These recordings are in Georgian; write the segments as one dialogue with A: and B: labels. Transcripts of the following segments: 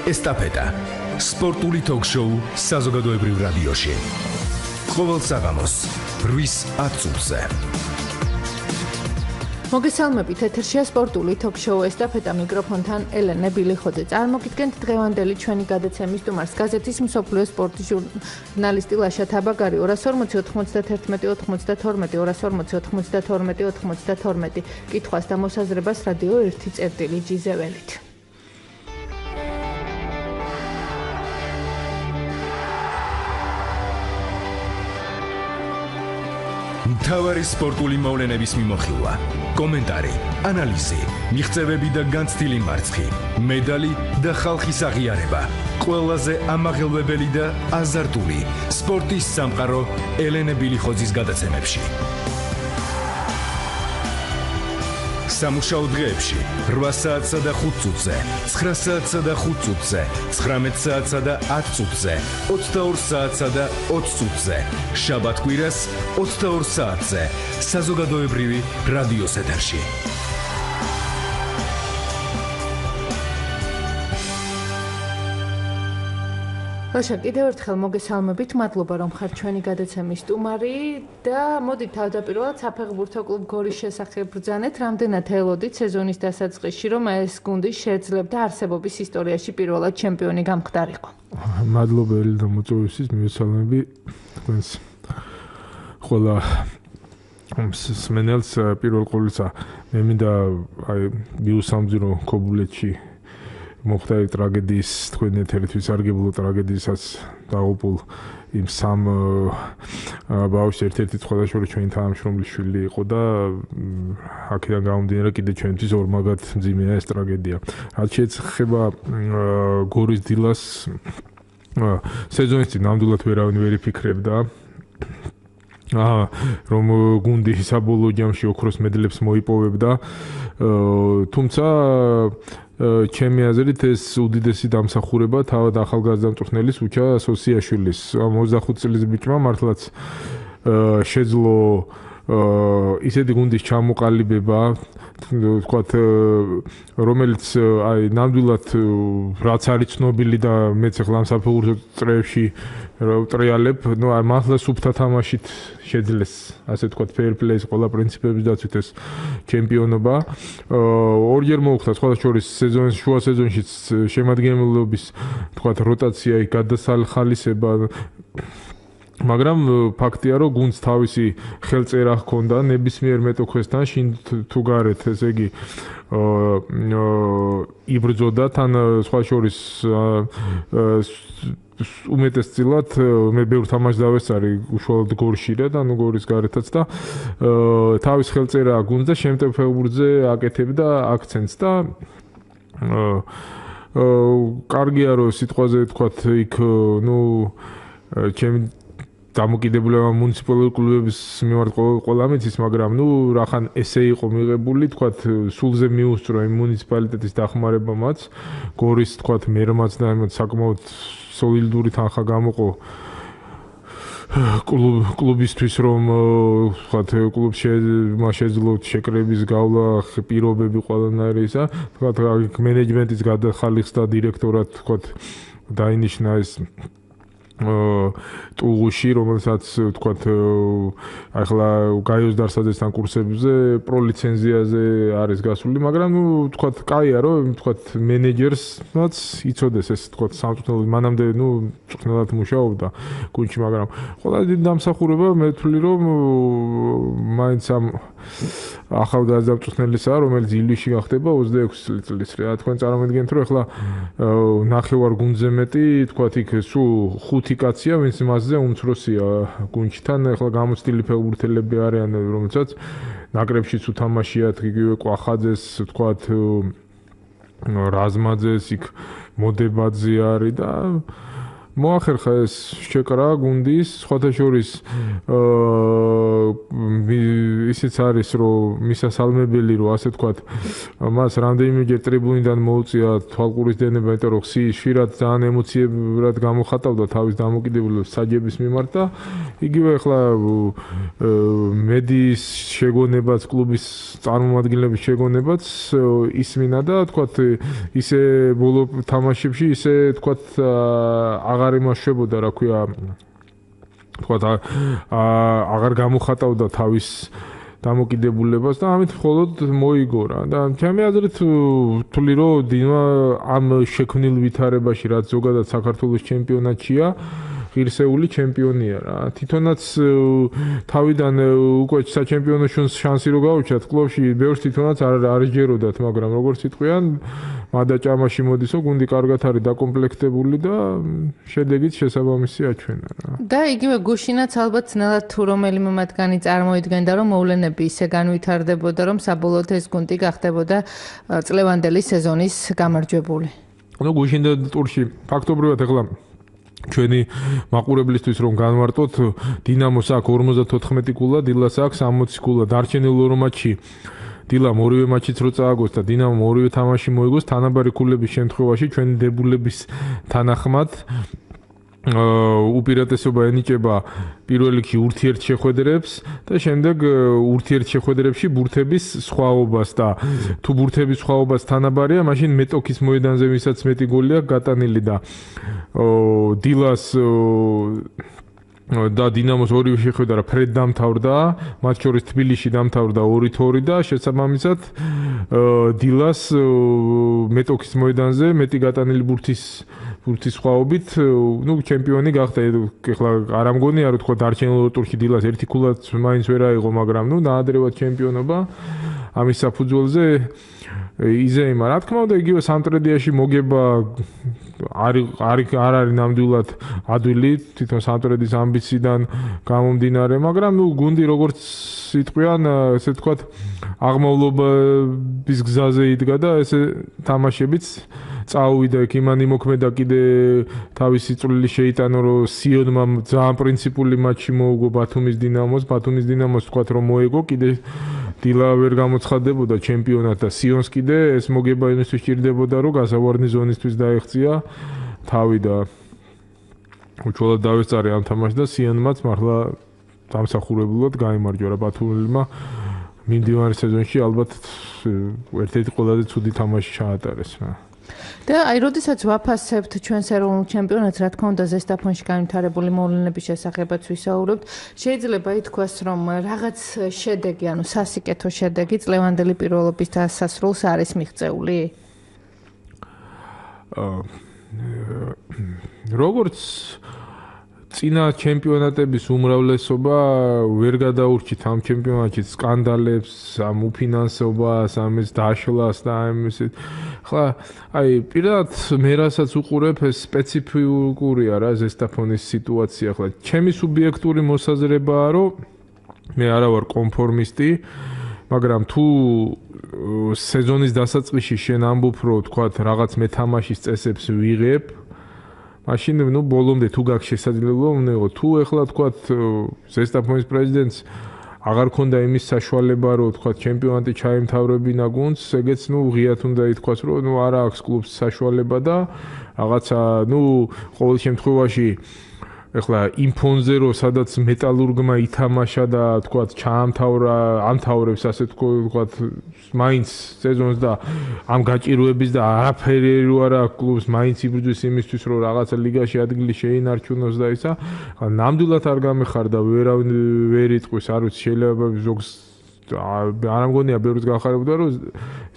A: ესტაფეტა. სპორტული ток-შოუ საზოგადოებრივ რადიოში. ყოველ საღამოს 8:10 წუთზე.
B: მოგესალმებით, ეთერშია სპორტული ток-შოუ ესტაფეტა, მიკროფონთან ელენე ბილიხოძე. წარმოგიდგენთ დღევანდელი ჩვენი გადაცემის სტუმარს, გაზეთის მსოფლიო სპორტის ჟურნალისტი ლაშა თაბაგარი. 240 91 92 240 92 92. კითხვას და მოსაზრებას რადიო 1 ჯიზეველით.
A: მთავარი სპორტული მოვლენების მიმოხილვა, კომენტარი, ანალიზი, მიღწევები და განცდილი მარცხი, მედალი და ხალხის აღიარება. ყველაზე ამაღელვებელი და აზარტული სპორტის სამყარო ელენე ბილიხოძის გადაცემებში. სამუშაო დღეებში 8 საათსა და 5 წუთზე, 9 საათსა და 5 წუთზე, 19 საათსა და 10 წუთზე, 22 საათსა და 20 წუთზე, შაბათ-კვირას 22 საათზე, საზოგადოებრივი რადიოს ეთერში.
B: ლაშა, კიდევ ერთხელ მოგესალმებით, მადლობა რომ ხარ ჩვენი გადაცემის სტუმარი და მოდით თავდაპირველად საფეხბურთო კლუბ გორის შესახებ ბრძანეთ, რამდენად ელოდით სეზონის დასაწყისში, რომ ეს გუნდი შეეძლებდა არსებობის ისტორიაში პირველად ჩემპიონი გამხდარიყო.
C: მადლობა ელი და მოწვევისთვის, მივესალმები თქვენს ყველა მსმენელს. პირველ ყოვლისა მე მინდა მიუსამძირო ქობულეთში მოხდა ტრაგედიის, თქვენ ეთერთვის სარგებლო ტრაგედიისას დაუპულ იმ სამ ბავშვს, ერთ-ერთი ყველაშორის ჩვენი თანამშრომლის შვილი იყო და აქედან გამომდინარე კიდე ჩვენთვის ორმაგად მძიმეა ეს ტრაგედია. რაც შეეხება გორის დილას, სეზონის წინ ნამდვილად ვერავინ ვერ იფიქრებდა რომ გუნდი საბოლოო ჯამში ოქროს მედლებს მოიპოვებდა, თუმცა ჩემი აზრით ეს უდიდესი დამსახურება თავად ახალგაზრდა მწვრთნელის უჩა სოსიაშვილის 25 წლის ბიჭმა მართლაც შეძლო ისეთი გუნდის ჩამოყალიბება, ვთქვათ, რომელიც ნამდვილად რაც არის ცნობილი და მეც ახლა ამ საფეხბურთო წრეებში ვტრიალებ, მართლა სუფთა თამაშით შეძლეს, ასე ვთქვათ, fair play-ის ყველა პრინციპების დაცვით ეს ჩემპიონობა. ორჯერ მოუხდა სხვა შორის სეზონის შუა სეზონშიც შემადგენლობის, ვთქვათ, როტაცია, გადასახალისება, მაგრამ ფაქტია, რომ გუნდს თავისი ხელწერა ჰქონდა ნებისმიერ მეტოქესთან, შინ თუ გარეთ, ესე იგი იბრძოდა თან სხვა შორის უმეტესწილად მე ბევრ თამაშს დავესწარი უშუალოდ გორში და გორის გარეთაც და თავის ხელწერა გუნდს და შემტევ ფეხბურთზე აკეთებდა აქცენტს და კარგია რომ სიტყვაზე ვთქვათ იქ ჩემი დამოკიდებულება მუნიციპალური კლუბების მიმართ ყველა მიცის, მაგრამ რახან ესე იყო მიღებული, თქვათ, სულზე მიუსწრო იმ მუნიციპალიტეტის დახმარება მას, გორის, თქვათ, მერმაც და იმათ საკმაოდ სოლიდური თანხა გამოყო კლუბისთვის, რომ თქვათ, კლუბში შეძლო შეკრების გავლა, პირობები ყველანაირი ისა, თქვათ, მენეჯმენტის გადახალიხს და დირექტორად, თქვათ, დაინიშნა ეს ტუღუში, რომელსაც ვთქვათ, ახლა გაიოს დარსაძესთან კურსებზე პროლიცენზიაზე არის გასული, მაგრამ ვთქვათ, კაია, რომ ვთქვათ, მენეჯერსმაც იცოდეს ეს, ვთქვათ, სამწვრთნელო მანამდე მწვრთნელად მუშაობდა გუნდში, მაგრამ ყველა დიდი დამსახურება მე ვთვლი, რომ მაინც ამ ახალგაზრდა მწვრთნელისა, რომელიც ივლისში გახდება 26 წლის. რა თქვენ წარმოვიდგენთ, რომ ახლა ნახევარ გუნდზე მეტი, ვთქვათ, იქ სულ 5 კაცია, ვინც მასზე უმცროსია გუნდთან, ახლა გამოცდილი ფეხბურთელები არიან, რომელსაც ნაკრებშიც უთამაშიათ, იგივე კვახაძეს, ვთქვათ, რაზმაძეს, იქ მოდებაძე არის და მოახერხა ეს შეკრა გუნდის, სხვათა შორის ისიც არის, რომ მისასალმებელი, რომ ასე ვთქვათ, მას რამდენიმეჯერ ტრიბუნიდან მოუწია თვალყურის დენება, იმიტომ რომ ხშირად ძალიან ემოციურად გამოხატავდა თავის დამოკიდებულებას საჯების მიმართ და იგივე ახლა მედიის შეგონებაც, კლუბის წარმომადგენლების შეგონებაც ისმინა და თქვათ ისე ბოლო თამაშებში ისე თქვათ აღარ იმაშვებოდა, რა ქვია, თქვათ აღარ გამოხატავდა თავის დამოკიდებულებას და ამით მხოლოდ მოიგო რა. და ჩემი აზრით ვთვლი, რომ დინმა ამ შექმნილ ვითარებაში, რაც ზოგადად საქართველოს ჩემპიონატშია, ღირსეული ჩემპიონია რა. თვითონაც თავიდან უკვე საჩემპიონო შანსი რო გაუჩათ კლუბში, ბევრს თვითონაც არ ჯეროდათ, მაგრამ როგორც იტყვიან, მადაჭამაში მოდისო, გუნდი კარგად არის დაკომპლექტებული და შედეგიც შესაბამისი აჩვენა რა.
B: და იგივე გუშინაც ალბათ ძნელად თუ რომელიმე მათგანი წარმოიდგენდა, რომ მოვლენები ისე განვითარდებოდა, რომ საბოლოოდ ეს გუნდი გახდებოდა წლევანდელი სეზონის გამარჯვებული.
C: ნუ გუშინდა ტურში ფაქტობრივად ახლა ჩვენი მაყურებლისთვის რომ განვარტოთ, დინამოს აქვს 54 ქულა, დილას აქვს 60 ქულა, დარჩენილ ორ მატჩში დილამ ორივე მატჩიც რო წააგოს და დინამომ ორივე თამაში მოიგოს, თანაბარი ქულების შემთხვევაში ჩვენი დებულების თანახმად უპირატესობა ენიჭება პირველ რიგში ურთიერთშეხვედრებს და შემდეგ ურთიერთშეხვედრებში ბურთების სხვაობას და თუ ბურთების სხვაობას თანაბარია, მაშინ მეტოქის მოედანზე ვისაც მეტი გოლი აქვს გატანილი და დილას და დინამოს ორივე შეხვედრა ფრედ დამთავრდა, მათ შორის თბილისში დამთავრდა 2-2 და შესაბამისად დილას მეტოქის მოედანზე მეტი გატანილი ბურთის სხვაობით, ნუ ჩემპიონი გახდა. ეხლა არ ამგონია რომ თქვა დარჩენილ ტურში დილას ერთი ქულაც მაინც ვერ აიღო, მაგრამ ნუ ნაადრევად ჩემპიონობა ამის საფუძველზე იზეიმა. რა თქმა უნდა, იგივე სამტრედიაში მოგება არ არის ნამდვილად ადვილი თვითონ სამტრედის ამბიციიდან გამომდინარე, მაგრამ ნუ გუნდი როგორც იტყვიან, ესე ვთქვათ, აღმავლობის გზაზე იდგა და ესე თამაშებიც წაუვიდა იქ იმან იმოქმედა კიდე თავისი წვლილი შეიტანა, რომ სიონმა ძალიან პრინციპული მატჩი მოუგო ბათუმის დინამოს ვთქვათ, რომ მოეგო კიდე დილა ვერ გამოცხადდებოდა ჩემპიონად და სიონს კიდე ეს მოგება იმისთვის ჭირდებოდა, რომ გასავარდნი ზონისთვის დაეღწია თავი და უჩვეულად დავესწარე ამ თამაშს და სიონმაც მართლა დამსახურებლად გაიმარჯვა რა ბათუმელმა მიმდივარი სეზონში ალბათ ერთ-ერთი ყველაზე ცუდი თამაში ჩაატარეს რა.
B: და აი, როდესაც ვაფასებთ ჩვენს ეროვნულ ჩემპიონატს, რა თქმა უნდა, ზესტაფონში განვითარებული მოვლენების შესახებაც ვისაუბრებთ, შეიძლება ითქვას, რომ რაღაც შედეგი, ანუ სასიკეთო შედეგი წლევანდელი პირველობის დასასრულს არის მიღწეული?
C: როგორც წინა ჩემპიონატების უმრავლესობა ვერ გადაურჩით ამ ჩემპიონატში სკანდალებს, ამ უფინანსობას, ამის დაშლას და ამის ხა აი პირადად მე რასაც უყურებ ეს სპეციფიკურია რა ზესტაფონის სიტუაცია. ხა ჩემი სუბიექტური მოსაზრებაა, რომ მე არა ვარ კონფორმისტი, მაგრამ თუ სეზონის დასაწყისში შენ ამბობ, რომ თქვათ რაღაც მეთამაშის წესებს ვიღებ, მაშინ ნუ ბოლომდე თუ გაქვს შესაძლებლობა უნდა იყოს. თუ ეხლა თქვათ ზესტაფონის პრეზიდენტს აღარ ქონდა იმის საშუალება, რომ თქვათ ჩემპიონატი ჩაემთავრებინა გუნდს, ეგეც ნუ ღიად უნდა ითქვას, რომ ნუ არა აქვს კლუბს საშუალება და რაღაცა ნუ ყოველ შემთხვევაში ეხლა იმ ფონზე რომ სადაც მეტალურგმა ითამაშა და თქვათ ამთავრებს ასე თქვათ მაინც სეზონს და ამ გაჭირვების და არაფერი არ აქვს კლუბს მაინც იბრძვის იმისთვის რომ რაღაცა ლიგაში ადგილი შეინარჩუნოს და ისა ნამდვილად არ გამეხარდა ვერ იტყვის არ ვიცი შეიძლება ზოგს არ ამგონია ბევრს გახარებოდა რომ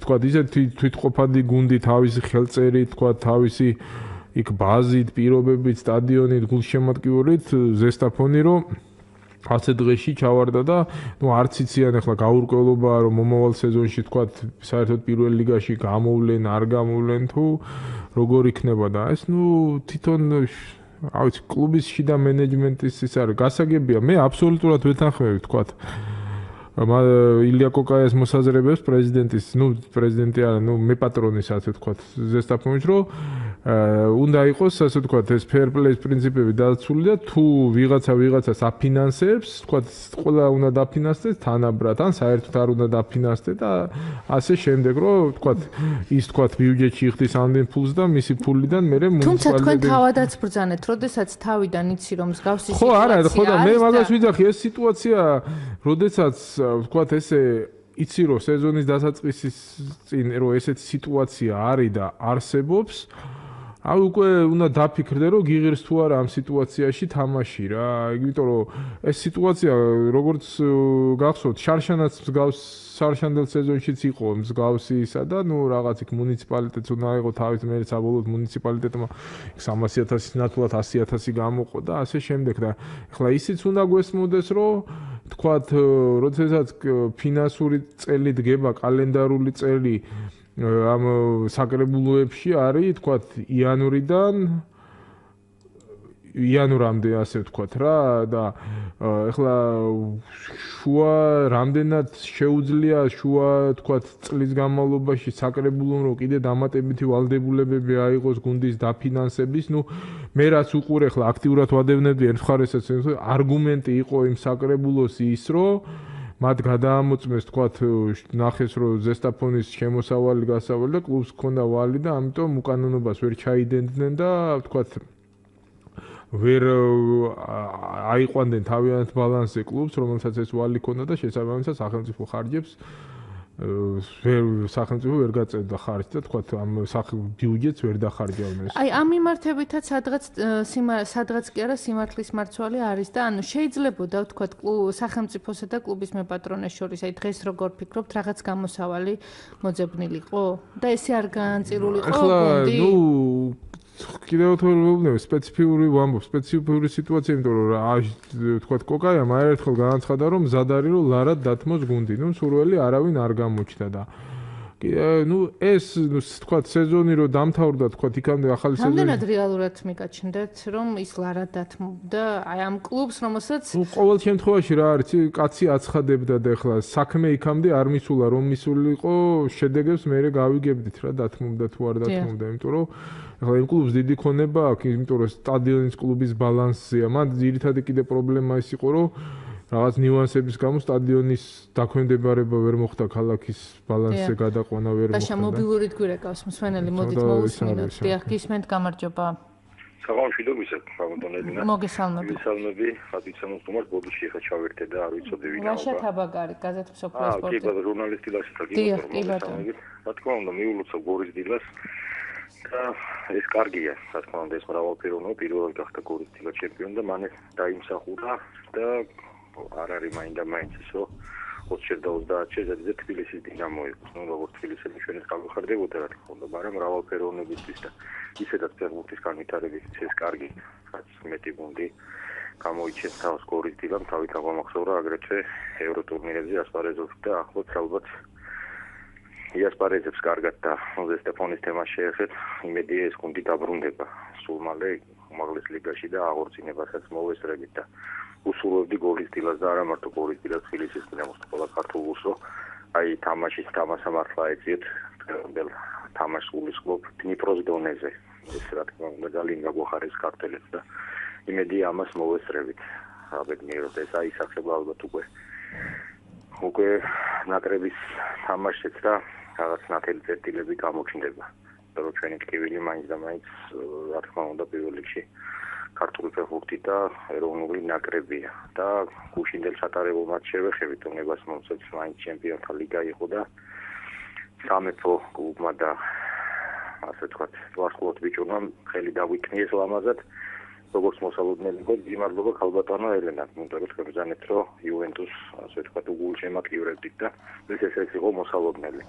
C: თქვათ ისე თვითყოფადი გუნდი თავისი ხელწერით თქვათ თავისი იქ ბაზით, პირობებით, სტადიონით, გულშემატკივრით ზესტაფონი რომ ასე დღეში ჩავარდა და ნუ არც იციან ახლა გაურკვევლობაა რომ მომავალ სეზონში თქვათ საერთოდ პირველ ლიგაში გამოვლენ, არ გამოვლენ თუ როგორ იქნება და ეს ნუ თვითონ რა ვიცი კლუბის შიდა მენეჯმენტის ის არის გასაგებია მე აბსოლუტურად ვეთანხმები თქვათ ილია კოკაიას მოსაზრებებს პრეზიდენტის, ნუ პრეზიდენტი არა, ნუ მე პატრონის ასე თქვათ ზესტაფონის რომ უნდა იყოს, ასე ვთქვათ, ეს fair play პრინციპები დაცული და თუ ვიღაცას აფინანსებს, ვთქვათ, ყველა უნდა დაფინანსდეს თანაბრად, ან საერთოდ არ უნდა დაფინანსდეს და ასე შემდეგ, რომ ვთქვათ, ის ვთქვათ, ბიუჯეტში იხდის ამდენ ფულს და მისი ფულიდან მე მუნიციპალიტეტი
B: თუმცა თქვენ თავადაც ბრძანეთ, როდესაც თავიდან იცი რომ მსგავსი
C: სიტუაცია. ხო, არა, ხო და მე მაგას ვიძახი, ეს სიტუაცია, როდესაც ვთქვათ, ესე იცი რომ სეზონის დასაწყისის წინ რომ ესეთი სიტუაცია არის და არსებობს უკვე უნდა დაფიქრდე რომ გიღირს თუ არა ამ სიტუაციაში თამაში რა იმიტომ რომ ეს სიტუაცია როგორც გახსოვთ შარშანაც მსგავს შარშანდელ სეზონშიც იყო მსგავსი ისა და ნუ რაღაც იქ მუნიციპალიტეტს უნდა აიღო თავის მე საბოლოოდ მუნიციპალიტეტმა 300,000 ნათლად 100,000 გამოყო და ასე შემდეგ და ეხლა ისიც უნდა გვესმოდეს რომ თქვათ როდესაც ფინანსური წელი დგება კალენდარული წელი ამ საკრებულოებში არის თქვათ იანვრამდე ასე ვთქვათ რა და ეხლა შუა რამდენად შეუძლია შუა თქვათ წლის განმავლობაში საკრებულომ რომ კიდე დამატებითი ვალდებულებები აიღოს გუნდის დაფინანსების ნუ მე რაც უყურე ეხლა აქტიურად ვადევნებდი ერთ მხარესაც არგუმენტი იყო იმ საკრებულოს ის რომ მათ გადაამოწმეს თქვათ ნახეს რომ ზესტაფონის შემოსავალი გასავალი და კლუბს ჰქონდა ვალი და ამიტომ უკანონობას ვერ ჩაიდენდნენ და თქვათ ვერ აიყვანდნენ თავიანთ ბალანსზე კლუბს რომელსაც ეს ვალი ჰქონდა და შესაბამისად სახელმწიფო ხარჯებს სახელმწიფო ვერ გაწევდა ხარჯს და თქვათ ამ ბიუჯეტს ვერ დახარჯავდნენ.
B: აი ამ მიმართებითაც სადღაც კი არა სიმართლის მარცვალი არის და ანუ შეიძლებოდა თქვათ სახელმწიფოსა და კლუბის მეპატრონეს შორის აი დღეს როგორ ფიქრობთ რაღაც გამოსავალი მოძებნილიყო და ესე არ განწირულიყო გუნდი?
C: ნუ კიდევ თორემ სპეციფიური ვამბობ სპეციფიური სიტუაცია იმიტომ რომ თქვათ კოკაიამ არაერთხელ განაცხადა რომ მზად არის რომ ლარად დათმოს გუნდი ნუ სურველი არავინ არ გამოჩნდა და ნუ ეს თქვათ სეზონი რომ დამთავრდა თქვათ იქამდე ახალი სეზონი
B: რამდენად რეალურად მიგაჩნდეთ რომ ის ლარად დათმობდა აი ამ კლუბს რომელსაც
C: ნუ ყოველ შემთხვევაში რა არის კაცი აცხადებდა და ეხლა საქმე იქამდე არ მისულა რომ მისულიყო შედეგებს მე გავიგებდით რა დათმობდა თუ არ დათმობდა იმიტომ რომ ეხლა იმ კლუბს დიდი ქონება აქვს იმიტომ რომ სტადიონის კლუბის ბალანსია მან ძირითადი კიდე პრობლემა ის იყო რომ რაღაც ნიუანსების გამო სტადიონის დაქვემდებარება ვერ მოხდა ქალაქის ბალანსზე გადაყვანა ვერ მოხდა.
B: და მობილურით გვირეკავს მსვენელი მოდით მოусმინოთ. დიახ, გისმენთ გამარჯობა.
D: საღამოშიდო ვისეთ, ბაგონელინა.
B: მოგესალმები.
D: მოგესალმები, ხათიცამოს თუმარ ბოდიში ხა ჩავერთე და არ ვიცოდი ვინ
B: ავა. ლაშა თაბაგარი, გაზეთ მსოფლიო სპორტი.
D: კი, ჟურნალისტი ლაშა თაბაგარი.
B: დიახ, კი ბატონო.
D: რა თქმა უნდა, მიულოცო გორის დილას. და ეს კარგია, რა თქმა უნდა, ეს მრავალფეროვნება პირველად გახდა გორის დილა ჩემპიონი და მან დაიმსახურა და არ არის მაინდა-მაინც ისო 20-30 ზედიზე თბილისის დინამო იყო. ნუ როგორც თბილისელი ჩვენით გავიხარდებოდა რა თქმა უნდა, მაგრამ მრავალფეროვნებისთვის და ისედაც ფეხბურთის განვითარების ეს კარგი, რაც მეტი გუნდი გამოიჩენს თავს გორის დილამ, თავით აღმახსოვრა აგრეთვე ევროტურნირებზე ასპარეზობს და ახლაც ალბათ იასპარეზებს კარგად და ზესტაფონის თემას შეეხეთ, იმედია ეს გუნდი დაბრუნდება სულ მალე უმაღლეს ლიგაში და აღორძინებასაც მოვესწრებით და უსურვებდი გორის დილას და არა მარტო გორის დილას თბილისის დინამოს ყველა ქართულს რომ აი თამაშის თამაშა მართლა ეძიეთ დღევანდელ თამაშს გულისხმობ დნიპროს დონეზე ეს რა თქმა უნდა ძალიან გაგვახარეს ქართველებს და იმედია ამას მოვესწრებით აბედნიეროდ ეს აისახება ალბათ უკვე ნაკრების თამაშიც და რაღაც ნათელი წერტილები გამოჩნდება რომ ჩვენი ტკივილი მაინც და მაინც რა თქმა უნდა პირველ რიგში ქართული ფეხბურთი და ეროვნული ნაკრებია და გუშინდელ სატარებულ მატჩს შევეხებით უნებას მომწონს მაინც ჩემპიონთა ლიგა იყო და სამეფო კლუბმა და ასე ვთქვათ ვარსკვლავთ ბიჭურმა ხელი დავიკნიეს ლამაზად როგორც მოსალოდნელი გოლი მადლობა ქალბატონო ელენამ უნდა რომ ბრძანეთ რომ იუვენტუს ასე ვთქვათ უგულშემატკივრებდით და ეს იყო მოსალოდნელი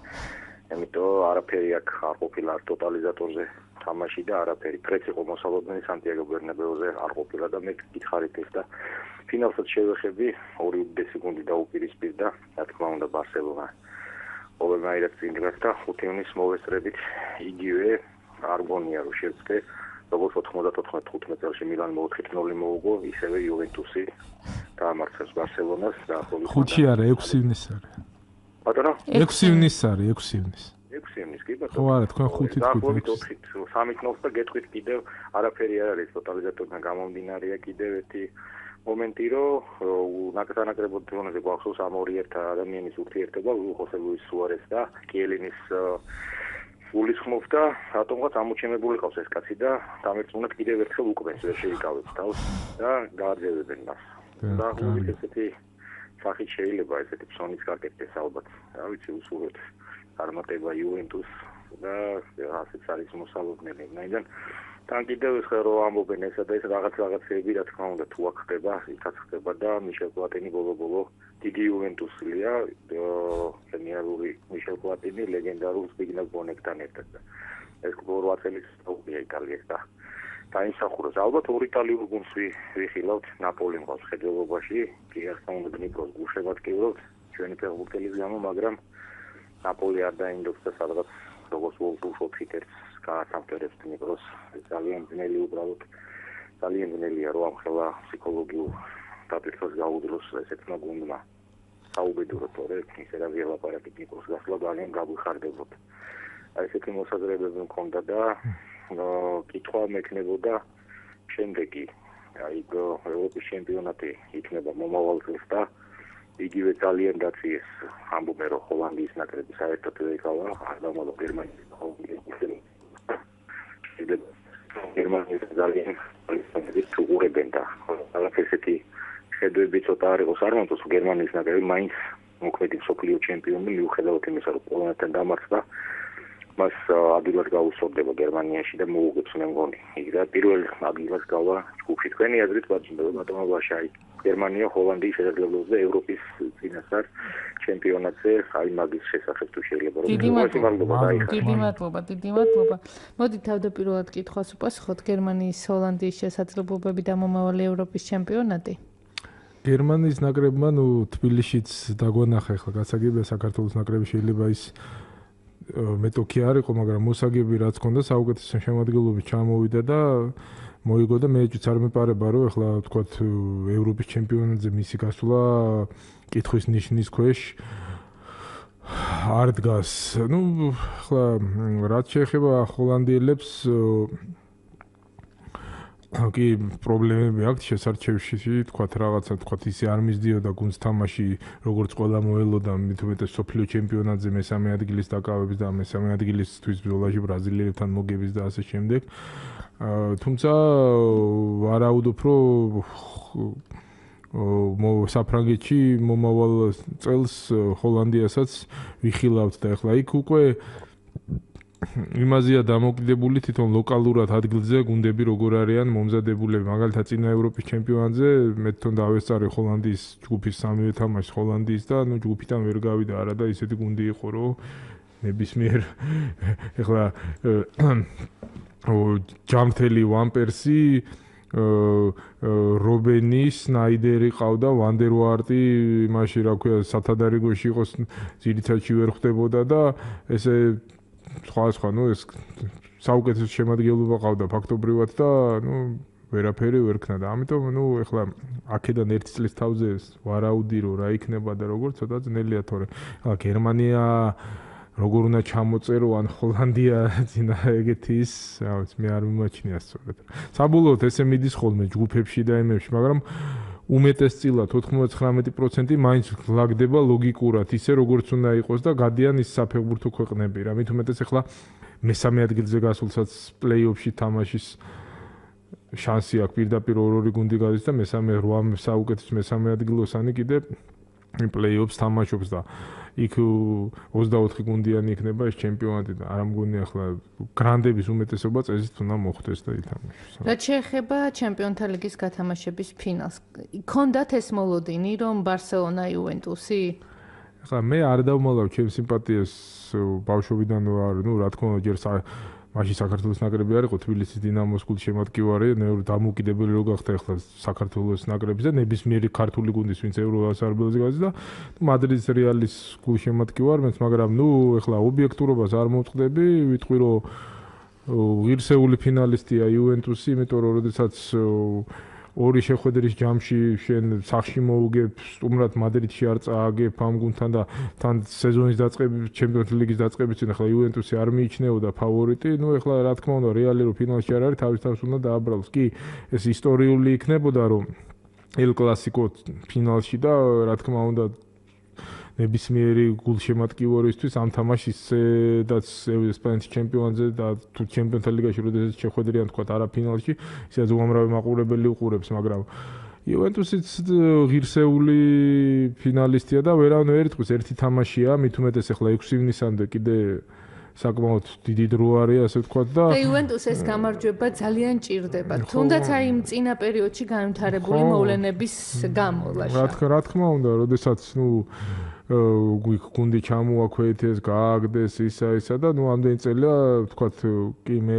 D: ამიტომ არაფერი აქ არ ყოფილა ტოტალიზატორზე თამაში და არაფერი ფრეც იყო მოსალოდნელი სანტიაგო ბერნაბეუზე არ ყოფილა და მე გითხარით ეს და ფინალსაც შევეხები ორი უდიდესი გუნდი დაუპირისპირდა რა თქმა უნდა ბარსელონა ყოველნაირად წინ დგას და 5 იუნის მოვესწრებით იგივე არგონია რომ შევწე როგორც 94-15 წელს მილანმა 4-0 მოუგო ისევე იუვენტუსი დაამარცხეს ბარსელონას და
C: 5 არა 6 ივნის არის
D: ბატონო
C: 6 ივნის არის 6 ივნის
D: 6 6-ემის კი ბატონო.
C: ხო არა, თქვენ 5-ით
D: დაახლოებით 4-ით, 3-ით ნოს და გეტყვით კიდევ არაფერი არ არის ტოტალიზატორიდან გამომდინარეა კიდევ ერთი მომენტი, რომ ნაკრებად ზონაზე გვახსოვს ამ ორი ერთ ადამიანის ურთიერთობა, ხოსე ლუის სუარეს და კიელინის გულისხმობს და რატომღაც ამოჩენებული ყავს ეს კაცი და დამერწმუნად კიდევ ერთხელ უკბენს ვერ შეიკავებს თავს და გააძევებენ მას. და გულით ესეთი სახით შეიძლება ესეთი ფსონის გაკეთდეს ალბათ. რა ვიცი, უსურვოთ წარმატება იუვენტუს და ასეც არის მოსალოდნელი. მაინც თან კიდევ ეს რომ ამბობენ ესა და ეს რაღაცეები რა თქმა უნდა თუ აქ ხდება, იქაც ხდება და მიშელ პლატინი ბოლო დიდი იუვენტუსია, გენიალური მიშელ პლატინი ლეგენდარულ ზბიგნევ ბონეკთან ერთად. ეს 8 წელიწადს დაუბრია იტალიას და დაიმსახუროს. ალბათ ორ იტალიურ გუნდს ვიხილავთ, ნაპოლი მყავს ხედველობაში, გიახსნა უნდა დნიპროს გუშევატკივრობთ ჩვენი ფეხბურთელის გამო, მაგრამ ნაპოლი არ დაინდობს და სადღაც როგორც უშვოთ ერთს გაათამტერებს დნიპროს. ძალიან ძნელი უბრალოდ, ძალიან ძნელია რომ ამ ხელა ფსიქოლოგიურ დაპირთვას გაუდროს ესეთმა გუნდმა. საუბედუროთ, თორე ისე რა ველაპარაკი დნიპროს გასვლა ძალიან გაგვიხარდებოდ. აი ესეთი მოსაზრებები მქონდა და კითხვა მექნებოდა შემდეგი, აი ევროპის ჩემპიონატი იქნება მომავალ წელს და იგივე ძალიან დაციეს ამბობენ რომ ჰოლანდიის ნაკრები საერთოდ ეკავა არ დამალო გერმანიის გერმანიის ძალიან უღურებენ და ესეთი ხედვები ცოტა არ იყოს არ მომწონს გერმანიის ნაკრები მაინც მოქმედი მსოფლიო ჩემპიონი მიუხედავად იმისა რომ პოლონეთთან დამარცხდა მას ადგილას გაუსწორდება გერმანიაში და მოუგებს მე მგონი იქ და პირველ ადგილას გავა ჯგუფში თქვენი აზრით ბატონო ბაშაი გერმანია ჰოლანდიის შესაძლებლობებს და ევროპის წინასწარ ჩემპიონატზე აი მაგის შესახებ თუ შეიძლება რომ
B: დიდი მადლობა. მოდი თავდაპირველად კითხვას უპასუხოთ გერმანიის ჰოლანდიის შესაძლებლობები და მომავალი ევროპის ჩემპიონატი.
C: გერმანიის ნაკრებმა თბილისშიც დაგვანახა ახლა გასაგებია საქართველოს ნაკრები შეიძლება ის მეტოქი არ იყო, მაგრამ მოსაგები რაც ჰქონდა საუკეთესო შემადგენლობით ჩამოვიდა და მოიგო და მეეჭვიც არ მეპარება რომ ახლა ვთქვათ ევროპის ჩემპიონატზე მისი გასვლა კითხვის ნიშნის ქვეშ არ დგას. ახლა რაც შეეხება ჰოლანდიელებს კი პრობლემები აქვს შესარჩევში, თქვათ რაღაცა, თქვათ ისე არ მისდიოდა გუნდს თამაში, როგორც ყველა მოელოდა, მით უმეტეს სოფლიო ჩემპიონატზე მესამე ადგილის დაკავების და მესამე ადგილისთვის ბრძოლაში ბრაზილიელებთან მოგების და ასე შემდეგ. თუმცა ვარაუდობ, რომ საფრანგეთში მომავალ წელს ჰოლანდიასაც ვიხილავთ და ახლა იქ უკვე იმაზეა დამოკიდებული თვითონ ლოკალურად ადგილზე გუნდები როგორ არიან მომზადებულები მაგალითად წინა ევროპის ჩემპიონატზე მე თვითონ დავესწარი ჰოლანდიის ჯგუფის სამივე თამაშს ჰოლანდიის და ჯგუფიდან ვერ გავიდა არა და ისეთი გუნდი იყო რომ ნებისმიერ ეხლა ჯამთელი ვამპერსი რობენი, სნაიდერი ყავდა, ვანდერვარტი, იმაში რა ქვია, სათადარიგოში იყოს, ძირითადში ვერ ხვდებოდა და ესე სხვა ეს საუკეთესო შემადგენლობა ყავდა ფაქტობრივად და ვერაფერი ვერ ქნა და ამიტომ ეხლა აქედან ერთი წლის თავზე ვარაუდი რომ რა იქნება და როგორ ცოტა ძნელია თორე გერმანია როგორ უნდა ჩამოწერო ან ჰოლანდია ძინა ეგეთი ის რა ვიცი მე არ მიმაჩნია სწორედ საბოლოოდ ესე მიდის ხოლმე ჯგუფებში და იმებში მაგრამ უმეტესწილად 99% მაინც ლაგდება ლოგიკურად ისე როგორც უნდა იყოს და გადიან ის საფეხბურთო ქვეყნები რა მით უმეტეს ახლა მესამე ადგილზე გასულსაც პლეი-ოფში თამაშის შანსი აქვს პირდაპირ ორი გუნდი გადის და მესამე 8 საუკეთესო მესამე ადგილოსანი კიდე პლეი-ოფს თამაშობს და იქ 24 გუნდიანი იქნება ეს ჩემპიონატი და არ მგონია ახლა გრანდების უმეტესობა წესით უნდა მოხდეს და ითამაშოს.
B: რაც შეეხება ჩემპიონთა ლიგის გათამაშების ფინალს, გქონდათ ეს მოლოდინი რომ ბარსელონა იუვენტუსი?
C: ახლა მე არ დავმალავ ჩემ სიმპათიას ბავშვობიდან ვარ, რა თქმა უნდა ჯერ მაშინ საქართველოს ნაკრები არ იყო თბილისის დინამოს გულშემატკივარი, დამოუკიდებელი რო გახდა ახლა საქართველოს ნაკრების და ნებისმიერი ქართული გუნდის ვინც ევროასარბელზე გადის და მადრიდის რეალის გულშემატკივარ მეც, მაგრამ ახლა ობიექტურობას არ მოვწყდები, ვიტყვი რომ ღირსეული ფინალისტია იუვენტუსი, იმიტომ რომ როდესაც ორი შეხვედრის ჯამში შენ სახში მოუგებ, სტუმრად მადრიდში არ წააგებ ამ გუნდთან და თან სეზონის დაწყების, ჩემპიონთა ლიგის დაწყების წინ ახლა იუვენტუსი არ მიიჩნეოდა ფავორიტი. ნუ ახლა რა თქმა უნდა რეალი რო ფინალში არ არის, თავის თავს უნდა დააბრალოს. კი, ეს ისტორიული იქნებოდა რომ ელ კლასიკო ფინალში და რა თქმა უნდა ნებისმიერი გულშემატკივრისთვის ამ თამაშის დაც ესპანეთის ჩემპიონატზე და თუ ჩემპიონთა ლიგაში როდესაც შეხვედრიან თქვა არა ფინალში, ისედაც უამრავი მაყურებელი უყურებს, მაგრამ იუვენტუსიც ღირსეული ფინალისტია და ვერავინ ვერ იტყვის, ერთი თამაშია, მით უმეტეს ახლა 6 ივნისამდე კიდე საკმაოდ დიდი დრო არის, ასე ვთქვათ და
B: იუვენტუს ეს გამარჯვება ძალიან ჭირდება. თუნდაც აი იმ წინა პერიოდში განვითარებული მოვლენების გამო ლაშა.
C: რა თქმა უნდა, როდესაც გუნდი ჩამოაქვეითეს, გააგდეს ისა და ამდენი წელია, ვთქვათ, კი მე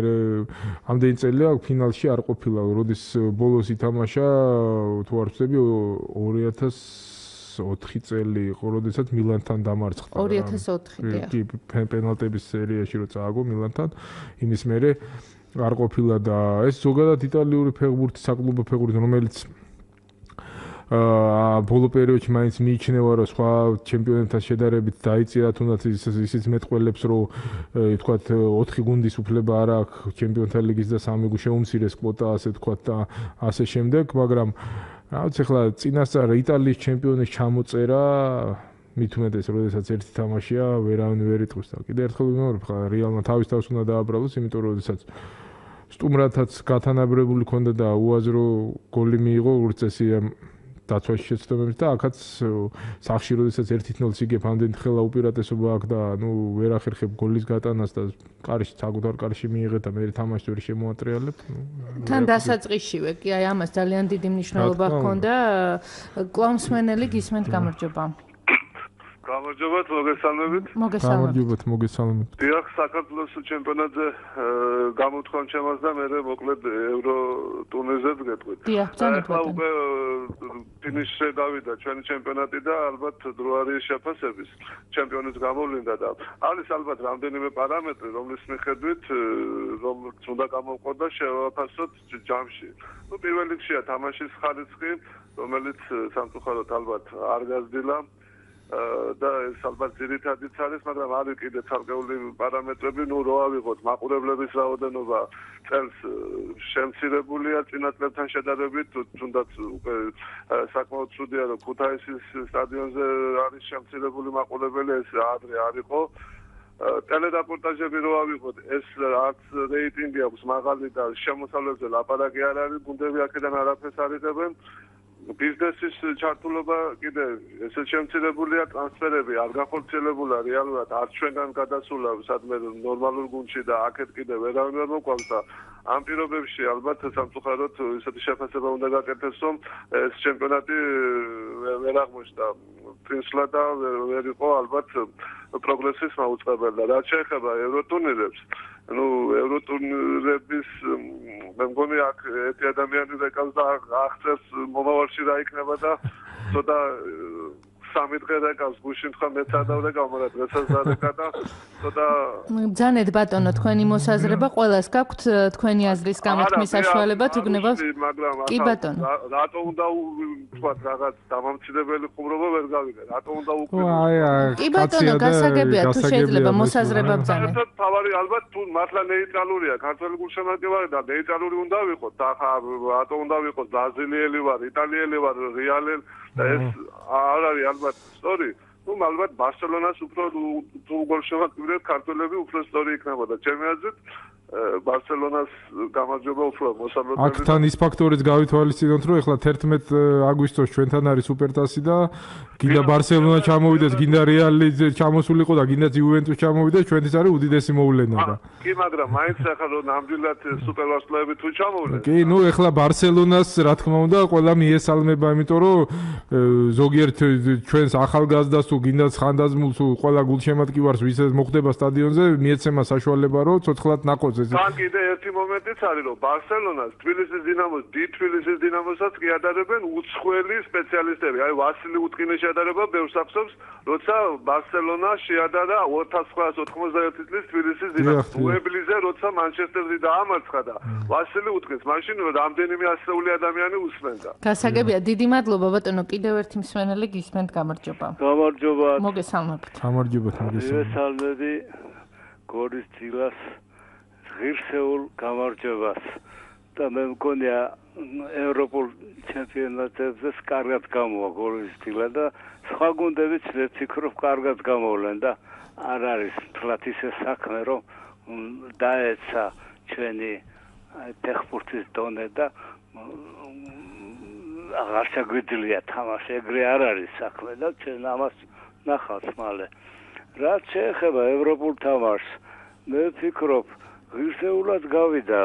C: ამდენი წელია ფინალში არ ყოფილა, როდის ბოლოს ითამაშა, თუ არ ვწდები 2004 წელი იყო, როდესაც მილანთან დამარცხდა.
B: 2004-დია.
C: კი, პენალტების სერიაში რო წააგო მილანთან, იმის მერე არ ყოფილა და ეს ზოგადად იტალიური ფეხბურთი, საკლუბო ფეხბურთი, რომელიც ბოლო პერიოდში მაინც მიიჩნევა რომ სხვა ჩემპიონატთან შედარებით დაიწია თუნდაც ისიც მეტყველებს რომ ვთქვათ 4 გუნდის უფლება არ აქვს ჩემპიონთა ლიგის და 3 შეუმცირეს კვოტა ასე ვთქვათ და ასე შემდეგ, მაგრამ რაც ახლა წინასწარ იტალიის ჩემპიონის ჩამოწერა მით უმეტეს როდესაც ერთი თამაშია ვერავინ ვერ იტყვის და კიდე ერთხელ ვიმეორებ ხა რეალმა თავის თავს უნდა დააბრალოს, იმიტომ რომ როდესაც სტუმრათაც გათანაბრებული ქონდა და უაზრო გოლი მიიღო უწესია დაცვაში შეცდომებს და აქაც სახში როდესაც 1-0 იგებ ამდენი ხელა უპირატესობა აქვს და ნუ ვერ ახერხებ გოლის გატანას და კარში საკუთარ კარში მიიღე და მე თამაშს ვერ შემოატრიალებ.
B: თან დასაწყისშივე კი აი ამას ძალიან დიდი მნიშვნელობა ჰქონდა. კლავსმენელი გისმენთ გამარჯობა.
E: გამარჯობათ, მოგესალმებით.
C: მოგესალმებით.
E: დიახ, საქართველოს ჩემპიონატზე გამოთქვამ ჩემას და მე მოკლედ ევრო ტურნირზეც გეტყვით.
B: დიახ, ბრძანეთ.
E: ახლა უკვე ფინიშზე გავიდა ჩვენი ჩემპიონატი და ალბათ დრო არის შეფასების ჩემპიონის გამოვლინდა და არის ალბათ რამდენიმე პარამეტრი, რომლის მიხედვით რომელიც უნდა გამოვყოთ და შევაფასოთ ჯამში. ნუ პირველ რიგშია თამაშის ხარისხი, რომელიც სამწუხაროდ ალბათ არ გაზრდილა. და ეს ალბათ ძირითადიც არის, მაგრამ არის კიდე ცალკეული პარამეტრები, ნუ რო ავიღოთ მაყურებლების რაოდენობა წელს შემცირებულია წინა წლებთან შედარებით, თუნდაც უკვე საკმაოდ ცუდია, რომ ქუთაისის სტადიონზე არის შემცირებული მაყურებელი, ეს ადრე არ იყო. ტელერაპორტაჟები რო ავიღოთ, ეს არც რეიტინგი აქვს მაღალი და შემოსავლებზე ლაპარაკი არ არის, გუნდები აქედან არაფერს არ იღებენ. ბიზნესის ჩართულობა კიდე ესე შემცირებულია, ტრანსფერები არ გახორციელებულა რეალურად, არც ჩვენგან გადასულა სადმე ნორმალურ გუნდში და აქეთ კიდე ვერავინ ვერ მოყვავს და ამ პირობებში ალბათ სამწუხაროდ ისეთი შეფასება უნდა გაკეთდეს, რომ ეს ჩემპიონატი ვერ აღმოჩნდა პრინცლად და ვერ იყო ალბათ პროგრესის მაუწყებელი და რაც შეეხება ევროტურნირებს, ნუ ევროტურნირების მე მგონი აქ ერთი ადამიანი რეკავს და აღწევს მომავალში რა იქნება და ცოტა სამი დღე რეკავს გუშინ თქვა მეც არ დავრეკავ, მაგრამ დღესაც დარეკა და ცოტა
B: ბრძანეთ ბატონო თქვენი მოსაზრება, ყველას გაქვთ თქვენი აზრის გამოთქმის საშუალება თუ გნებავთ. კი ბატონო.
E: რატო უნდა ვთქვათ რაღაც დამამცირებელი ხუმრობა ვერ გავიგე, რატო უნდა
B: კი ბატონო, გასაგებია თუ შეიძლება მოსაზრება ბრძანეთ.
E: თავარი ალბათ თუ მართლა ნეიტრალურია, ქართველი გულშემატკივარი და ნეიტრალური უნდა ვიყოთ და ხა რატო უნდა ვიყოთ ბრაზილიელი ვარ, იტალიელი ვარ, რეალი და ეს არ არის ალბათ სწორი. ნუ ალბათ ბარსელონას უფრო თუ გულშემატკივრად ქართველები უფრო სწორი იქნებოდა. ჩემი აზრით ბარსელონას გამარჯვება უფრო მოსაბლოთები.
C: აქ თან ის ფაქტორიც გავითვალისწინოთ, რომ ეხლა 11 აგვისტოს ჩვენთან არის სუპერთასი და გინდა ბარსელონა ჩამოვიდეს, გინდა რეალი ჩამოსულიყო და გინდა იუვენტუს ჩამოვიდეს, ჩვენთვის არის უდიდესი მოვლენა და.
E: კი, მაგრამ მაინც ახლა რომ ნამდვილად სუპერვარსკვლავები თუ ჩამოვიდნენ.
C: კი, ნუ ეხლა ბარსელონას რა თქმა უნდა ყველა მიესალმება, იმიტომ რომ ზოგიერთ ჩვენს ახალგაზრდას თუ გინდა ხანდაზმულს თუ ყველა გულშემატკივარს ვისაც მოხდება სტადიონზე, მიეცემა საშუალება რომ ცოცხლად ნახოს
E: თან კიდე ერთი მომენტიც არის რომ ბარსელონას თბილისის დინამოს დიდ თბილისის დინამოსაც კი ადარებენ უცხოელი სპეციალისტები აი ვასილი უტკინის შეადარება ბევრს ახსოვს როცა ბარსელონა შეადარა 1991 წლის თბილისის დინამოს უებლიზე როცა მანჩესტერი დაამარცხა და ვასილი უტკინს მაშინ რამდენიმე ასეული ადამიანი უსმენდა
B: გასაგებია დიდი მადლობა ბატონო კიდევ ერთი მსმენელი გისმენთ გამარჯობა მოგესალმებით
F: მოგესალმები გორის ძილას ღირსეულ გამარჯვებას და მე მგონია ევროპულ ჩემპიონატებზე კარგად გამოვა გორის ძილა და სხვა გუნდებიც ვფიქრობ კარგად გამოვლენ და არ არის თლათ ისე საქმე რომ დაეცა ჩვენი ფეხბურთის დონე და აღარ შეგვიძლია თამაში ეგრე არ არის საქმე და ჩვენ ამას ნახავთ მალე რაც შეეხება ევროპულ თამაშს მე ვფიქრობ ღირსეულად გავიდა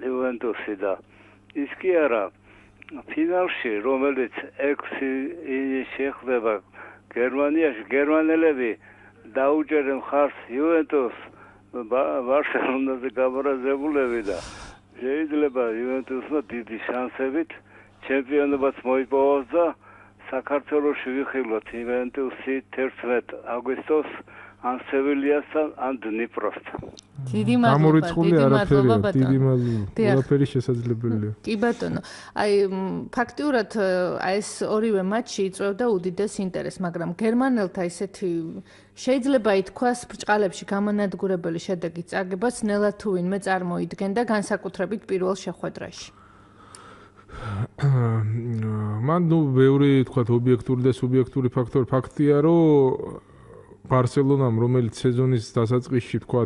F: იუვენტუსი და ის კი არა ფინალში რომელიც 6 შეხვდება გერმანიაში გერმანელები დაუჭერენ მხარს იუვენტუსს ბარსელონაზე გამარჯვებულები და შეიძლება იუვენტუსმა დიდი შანსებით ჩემპიონობაც მოიპოვოს და საქართველოში ვიხილოთ იუვენტუსი 11 აგვისტოს ან სევილიასთან ან დნიპროსთან.
B: დიდი მადლობა, დიდი მადლობა ბატონო.
C: დიდი მადლობა. ყველაფერი შესაძლებელია.
B: კი ბატონო. აი ფაქტიურად ეს ორივე მატჩი იწვევდა უდიდეს ინტერესს, მაგრამ გერმანელთა ისეთი შეიძლება ითქვას ბრჭყალებში გამანადგურებელი შედეგი წაგებას ნელა თუ ვინმე წარმოიდგენდა განსაკუთრებით პირველ შეხვედრაში.
C: მან ბევრი თქვა ობიექტური და სუბიექტური ფაქტორი ფაქტია რომ ბარსელონამ რომელიც სეზონის დასაწყისში თქვა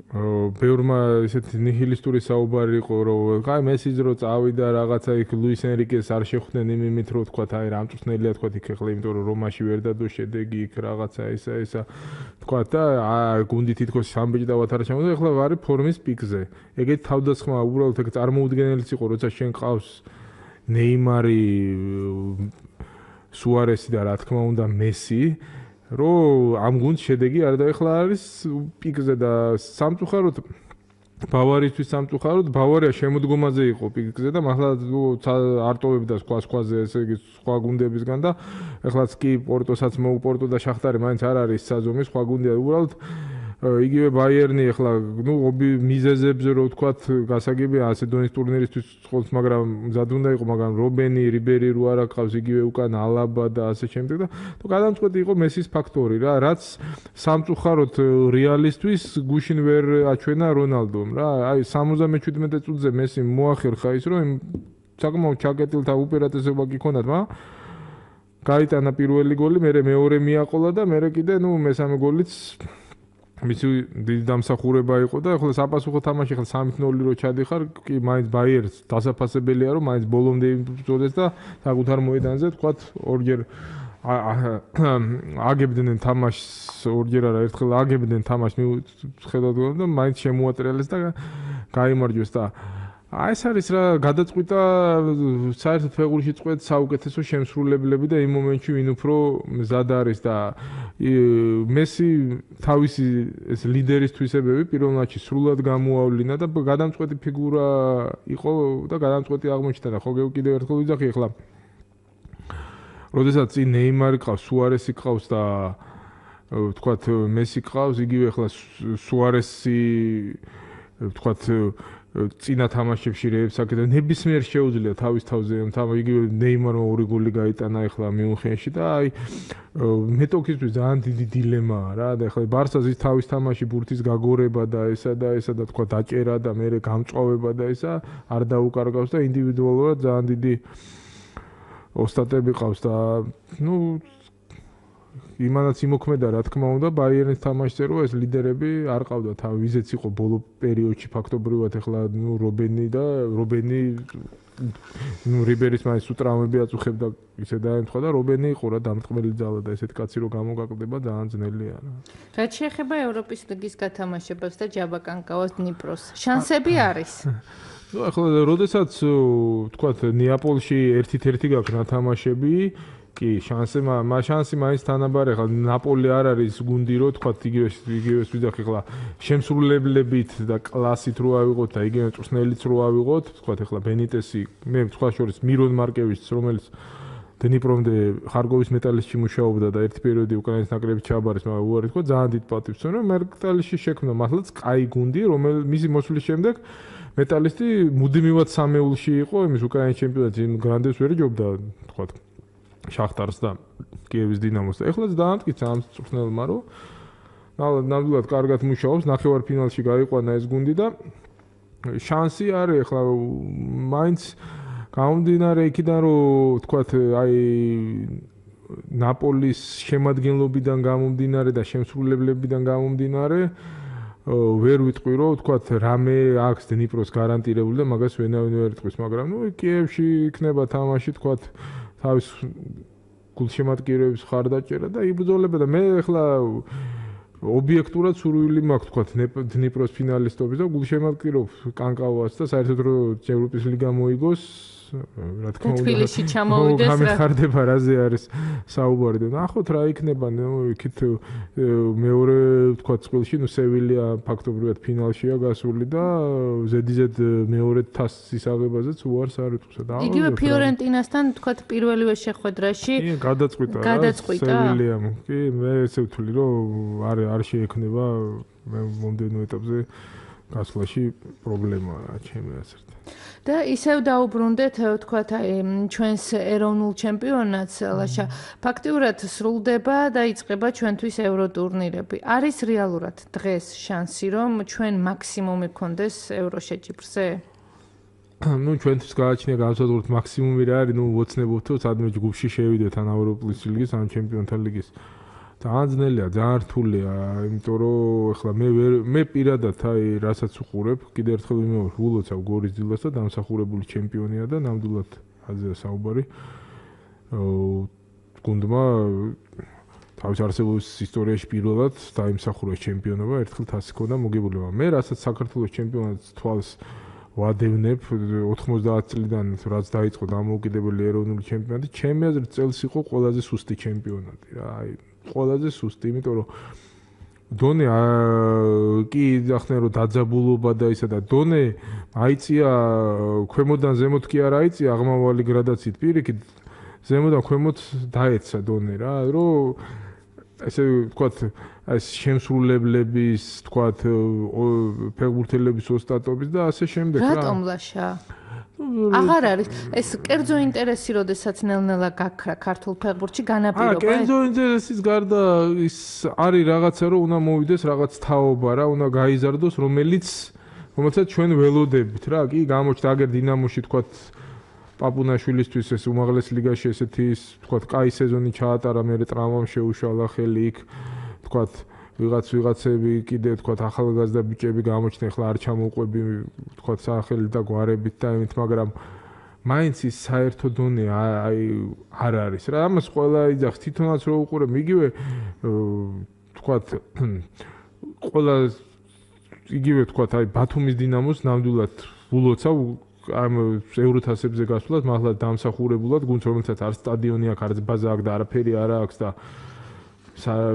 C: ბევრმა ესეთი ნიჰილისტური საუბარი იყო რომ აი მესის რო წავიდა რაღაცა იქ ლუის ენრიკეს არ შეხვდნენ იმით რომ თქვა აი რამწუხნელია თქვა იქ ახლა იმიტომ რომ რომაში ვერ დადო შედეგი იქ რაღაცა ესა თქვა და გუნდი თითქოს სამბეჭდავად არ ჩამოვიდა ახლა არის ფორმის პიკზე ეგეთ თავდასხმა უბრალოდ ეგ წარმოუდგენელიც იყო როცა შენ ყავს ნეიმარი სუარესი და რა თქმა უნდა მესი რომ ამ გუნდს შედეგი არ დაეხლა არის პიკზე და სამწუხაროდ ბავარიისთვის სამწუხაროდ ბავარია შემოდგომაზე იყო პიკზე და მართლა არ ტოვებდა სხვაზე ესე იგი სხვა გუნდებისგან და ეხლაც კი პორტოსაც მოუპორტო და შახტარი მაინც არ არის საზომი სხვა გუნდია უბრალოდ იგივე ბაიერნი ახლა ნუ მიზეზებზე რო ვთქვათ გასაგებია ასე დონის ტურნირისთვის ხოლმე მაგრამ მზად უნდა იყო მაგრამ რობენი რიბერი რო არ აკავს იგივე უკან ალაბა და ასე შემდეგ და გადამწყვეტი იყო მესის ფაქტორი რა რაც სამწუხაროდ რეალისტვის გუშინ ვერ აჩვენა რონალდომ რა აი 77 წუთზე მესი მოახერხა ის რომ საკმაოდ ჩაკეტილთა უპირატესობა გიქონდათ მაგრამ გაიტანა პირველი გოლი მე მეორე მიაყოლა და მე კიდე ნუ მესამე გოლიც მის დიდი დამსახურება იყო და ახლა საპასუხო თამაში ახლა 3-0 რო ჩადიხარ კი მაინც ბაიერს დასაფასებელია რომ მაინც ბოლომდე იბრძოდეს და საკუთარ მოედანზე თქვათ ორჯერ აგებდნენ თამაშს ორჯერ არა ერთხელ აგებდნენ თამაშს მიუხედავად და მაინც შემოატრიალეს და გაიმარჯვეს და აი ეს არის რა გადაწყვიტა საერთოდ ფეგურში წყვეთ საუკეთესო შემსრულებლები და იმ მომენტში ვინ უფრო მზად არის და მესი თავისი ეს ლიდერის თვისებები პირველ მატჩში სრულად გამოავლინა და გადამწყვეტი ფიგურა იყო და გადამწყვეტი აღმოჩნდა და ხო კიდევ ერთხელ ვიძახი ახლა როდესაც წინ ნეიმარი ყავს სუარესი ყავს და ვთქვათ მესი ყავს იგივე ახლა სუარესი ვთქვათ წინა თამაშებში რეებს აკეთებს ნებისმიერ შეუძლია თავის თავზე იგივე ნეიმარმა ორი გოლი გაიტანა ახლა მიუნხენში და აი მეტოქისთვის ძალიან დიდი დილემაა რა და ახლა ბარსას ის თავის თამაში ბურთის გაგორება და ესა და თქვა დაჭერა და მე გამწვავება და ესა არ დაუკარგავს და ინდივიდუალურად ძალიან დიდი ოსტატები ყავს და ნუ იმანაც იმოქმედა რა თქმა უნდა ბაიერნის თამაშზე რომ ეს ლიდერები არ ყავდა თავი ვიზეც იყო ბოლო პერიოდში ფაქტობრივად ახლა ნუ რობენი ნუ რიბერის მაინც ტრამვები აწუხებდა ისე დაემთხვა და რობენი იყო რა დამტყმელი ძალა და ესეთ კაცი რომ გამოგაკლდება ძალიან ძნელია რა.
B: რაც შეეხება ევროპის ლიგის გათამაშებას და ჯაბაკანკაოს დნიპროს შანსები არის?
C: ნუ ახლა როდესაც ვთქვათ ნეაპოლში 1-1 გაქვს ნათამაშები კი, შანსი მაინც თანაბარი. ახლა ნაპოლი არ არის გუნდი, რომ თქვა იგივეს ვიძახი, ახლა შემსრულებლებით და კლასით რო ავიღოთ და იგივე წვრთნელიც რო ავიღოთ, თქვა ახლა ბენიტესი, მე თქვა შორის მირონ მარკევიჩს, რომელიც დნიპრომდე ხარკოვის მეტალისტში მუშაობდა და ერთი პერიოდი უკრაინის ნაკრების ჩაბარის, მაგრამ უარი თქვა ძალიან დიდ პატივს ეწევა, მეტალისტში შექმნა მართლაც კაი გუნდი, რომელიც მისი მოსვლის შემდეგ მეტალისტი მუდმივად სამეულში იყო, იმის უკრაინის ჩემპიონატში იმ გრანდებს ვერ ჯობდა, თქვა შახტარს და კიევის დინამოს და ეხლაც დაამტკიცა ამ წვრთნელმა, რომ ნამდვილად კარგად მუშაობს, ნახევარფინალში გაიყვანა ეს გუნდი და შანსი არის ახლა მაინც გამომდინარე იქიდან, რომ თქვათ აი ნაპოლის შემადგენლობიდან გამომდინარე და შემსრულებლებიდან გამომდინარე ვერ ვიტყვი, რომ თქვათ რამე აქვს დნიპროს გარანტირებული და მაგას ვენავინ ვერ იტყვის, მაგრამ ნუ კიევში იქნება თამაში, თქვათ თავის გულშემატკივრების ხარდაჭერა და იბრძოლება და მე ახლა ობიექტურად სურვილი მაქვს თქვათ დნიპროს ფინალისტობის და გულშემატკივრობ კანკავას და საერთოდ რომ ევროპის ლიგა მოიგოს რა თქმა უნდა
B: თბილისში ჩამოვიდეს რა
C: გამიხარდება რაზე არის საუბარი და ნახოთ რა იქნება იქით მეორე თქვათ წყვილში სევილია ფაქტობრივად ფინალშია გასული და ზედიზედ მეორე თასის აღებაზეც უარს არ იტყვის და
B: იგივე ფიორენტინასთან თქვათ პირველივე შეხვედრაში
C: გადაწყვიტა სევილიამ კი მე ესე ვთვლი რომ არ შეექნება მე მომდევნო ეტაპზე გასვლაში პრობლემაა ჩემი აზრით
B: და ისევ დაუბრუნდეთ თქვათ აი ჩვენს ეროვნულ ჩემპიონატს ლაშა ფაქტიურად სრულდება და იწყება ჩვენთვის ევროტურნირები არის რეალურად დღეს შანსი რომ ჩვენ მაქსიმუმი გქონდეს ევროშეჯიბრზე
C: ну ჩვენთვის გააჩნია განსაკუთრებით მაქსიმუმი რა არის ну ვოცნებობთ რომ სადმე ჯგუფში შევიდეთ ან ევროპის ლიგის ან ჩემპიონთა ლიგის ძალიან ძნელია, ძალიან რთულია, იმიტომ რომ ეხლა მე პირადად აი რასაც უყურებ, კიდევ ერთხელ ვიმეორებ, ულოცავ გორის დილას და დამსახურებული ჩემპიონია და ნამდვილად აზია საუბარი. გუნდმა თავის არსებობის ისტორიაში პირველად დაიმსახურა ჩემპიონობა, ერთხელ თასი ჰქონდა მოგებული, მაგრამ მე რასაც საქართველოს ჩემპიონატს თვალს ვადევნებ 90 წლიდან რაც დაიწყო დამოუკიდებელი ეროვნული ჩემპიონატი, ჩემი აზრით წელს იყო ყველაზე სუსტი ჩემპიონატი რა, აი ყველაზე სუსტი, იმიტომ რომ დონე კი ახსნე რომ დაძაბულობა და ისა და დონე აიწია ქვემოდან ზემოთ კი არ აიწია აღმავალი გრადაციით პირიქით ზემოდან ქვემოთ დაეცა დონე რა რომ ესე ვთქვათ ეს შემსრულებლების ვთქვათ ფეხბურთელების ოსტატობის და ასე შემდეგ რა
B: რატომ ლაშა აღარ არის ეს კერძო ინტერესი როდესაც ნელ-ნელა გაქრა ქართულ ფეხბურთში განაპირობა
C: კერძო ინტერესის გარდა ის არის რაღაცა რომ უნდა მოვიდეს რაღაც თაობა რა უნდა გაიზარდოს რომელსაც ჩვენ ველოდებით რა კი გამოჩნდა აგერ დინამოში თქვათ პაპუნაშვილისთვის ეს უმაღლეს ლიგაში ესეთი თქვათ კაი სეზონი ჩაატარა მე ტრამვამ შეუშალა ხელი იქ თქვათ ვიღაცები კიდე თქვათ ახალგაზრდა ბიჭები გამოჩნდნენ ახლა არ ჩამოუყვები თქვათ სახელი და გვარებით და იმით მაგრამ მაინც ის საერთო დონე აი არ არის რა ამას ყველა იძახს თვითონაც რო უყურებ იგივე თქვათ ყველა იგივე თქვათ აი ბათუმის დინამოს ნამდვილად ულოცავ ამ ევროთასებზე გასვლად მართლა დამსახურებულად გუნდს რომელსაც არ სტადიონი აქვს არც ბაზა აქვს და არაფერი არ აქვს და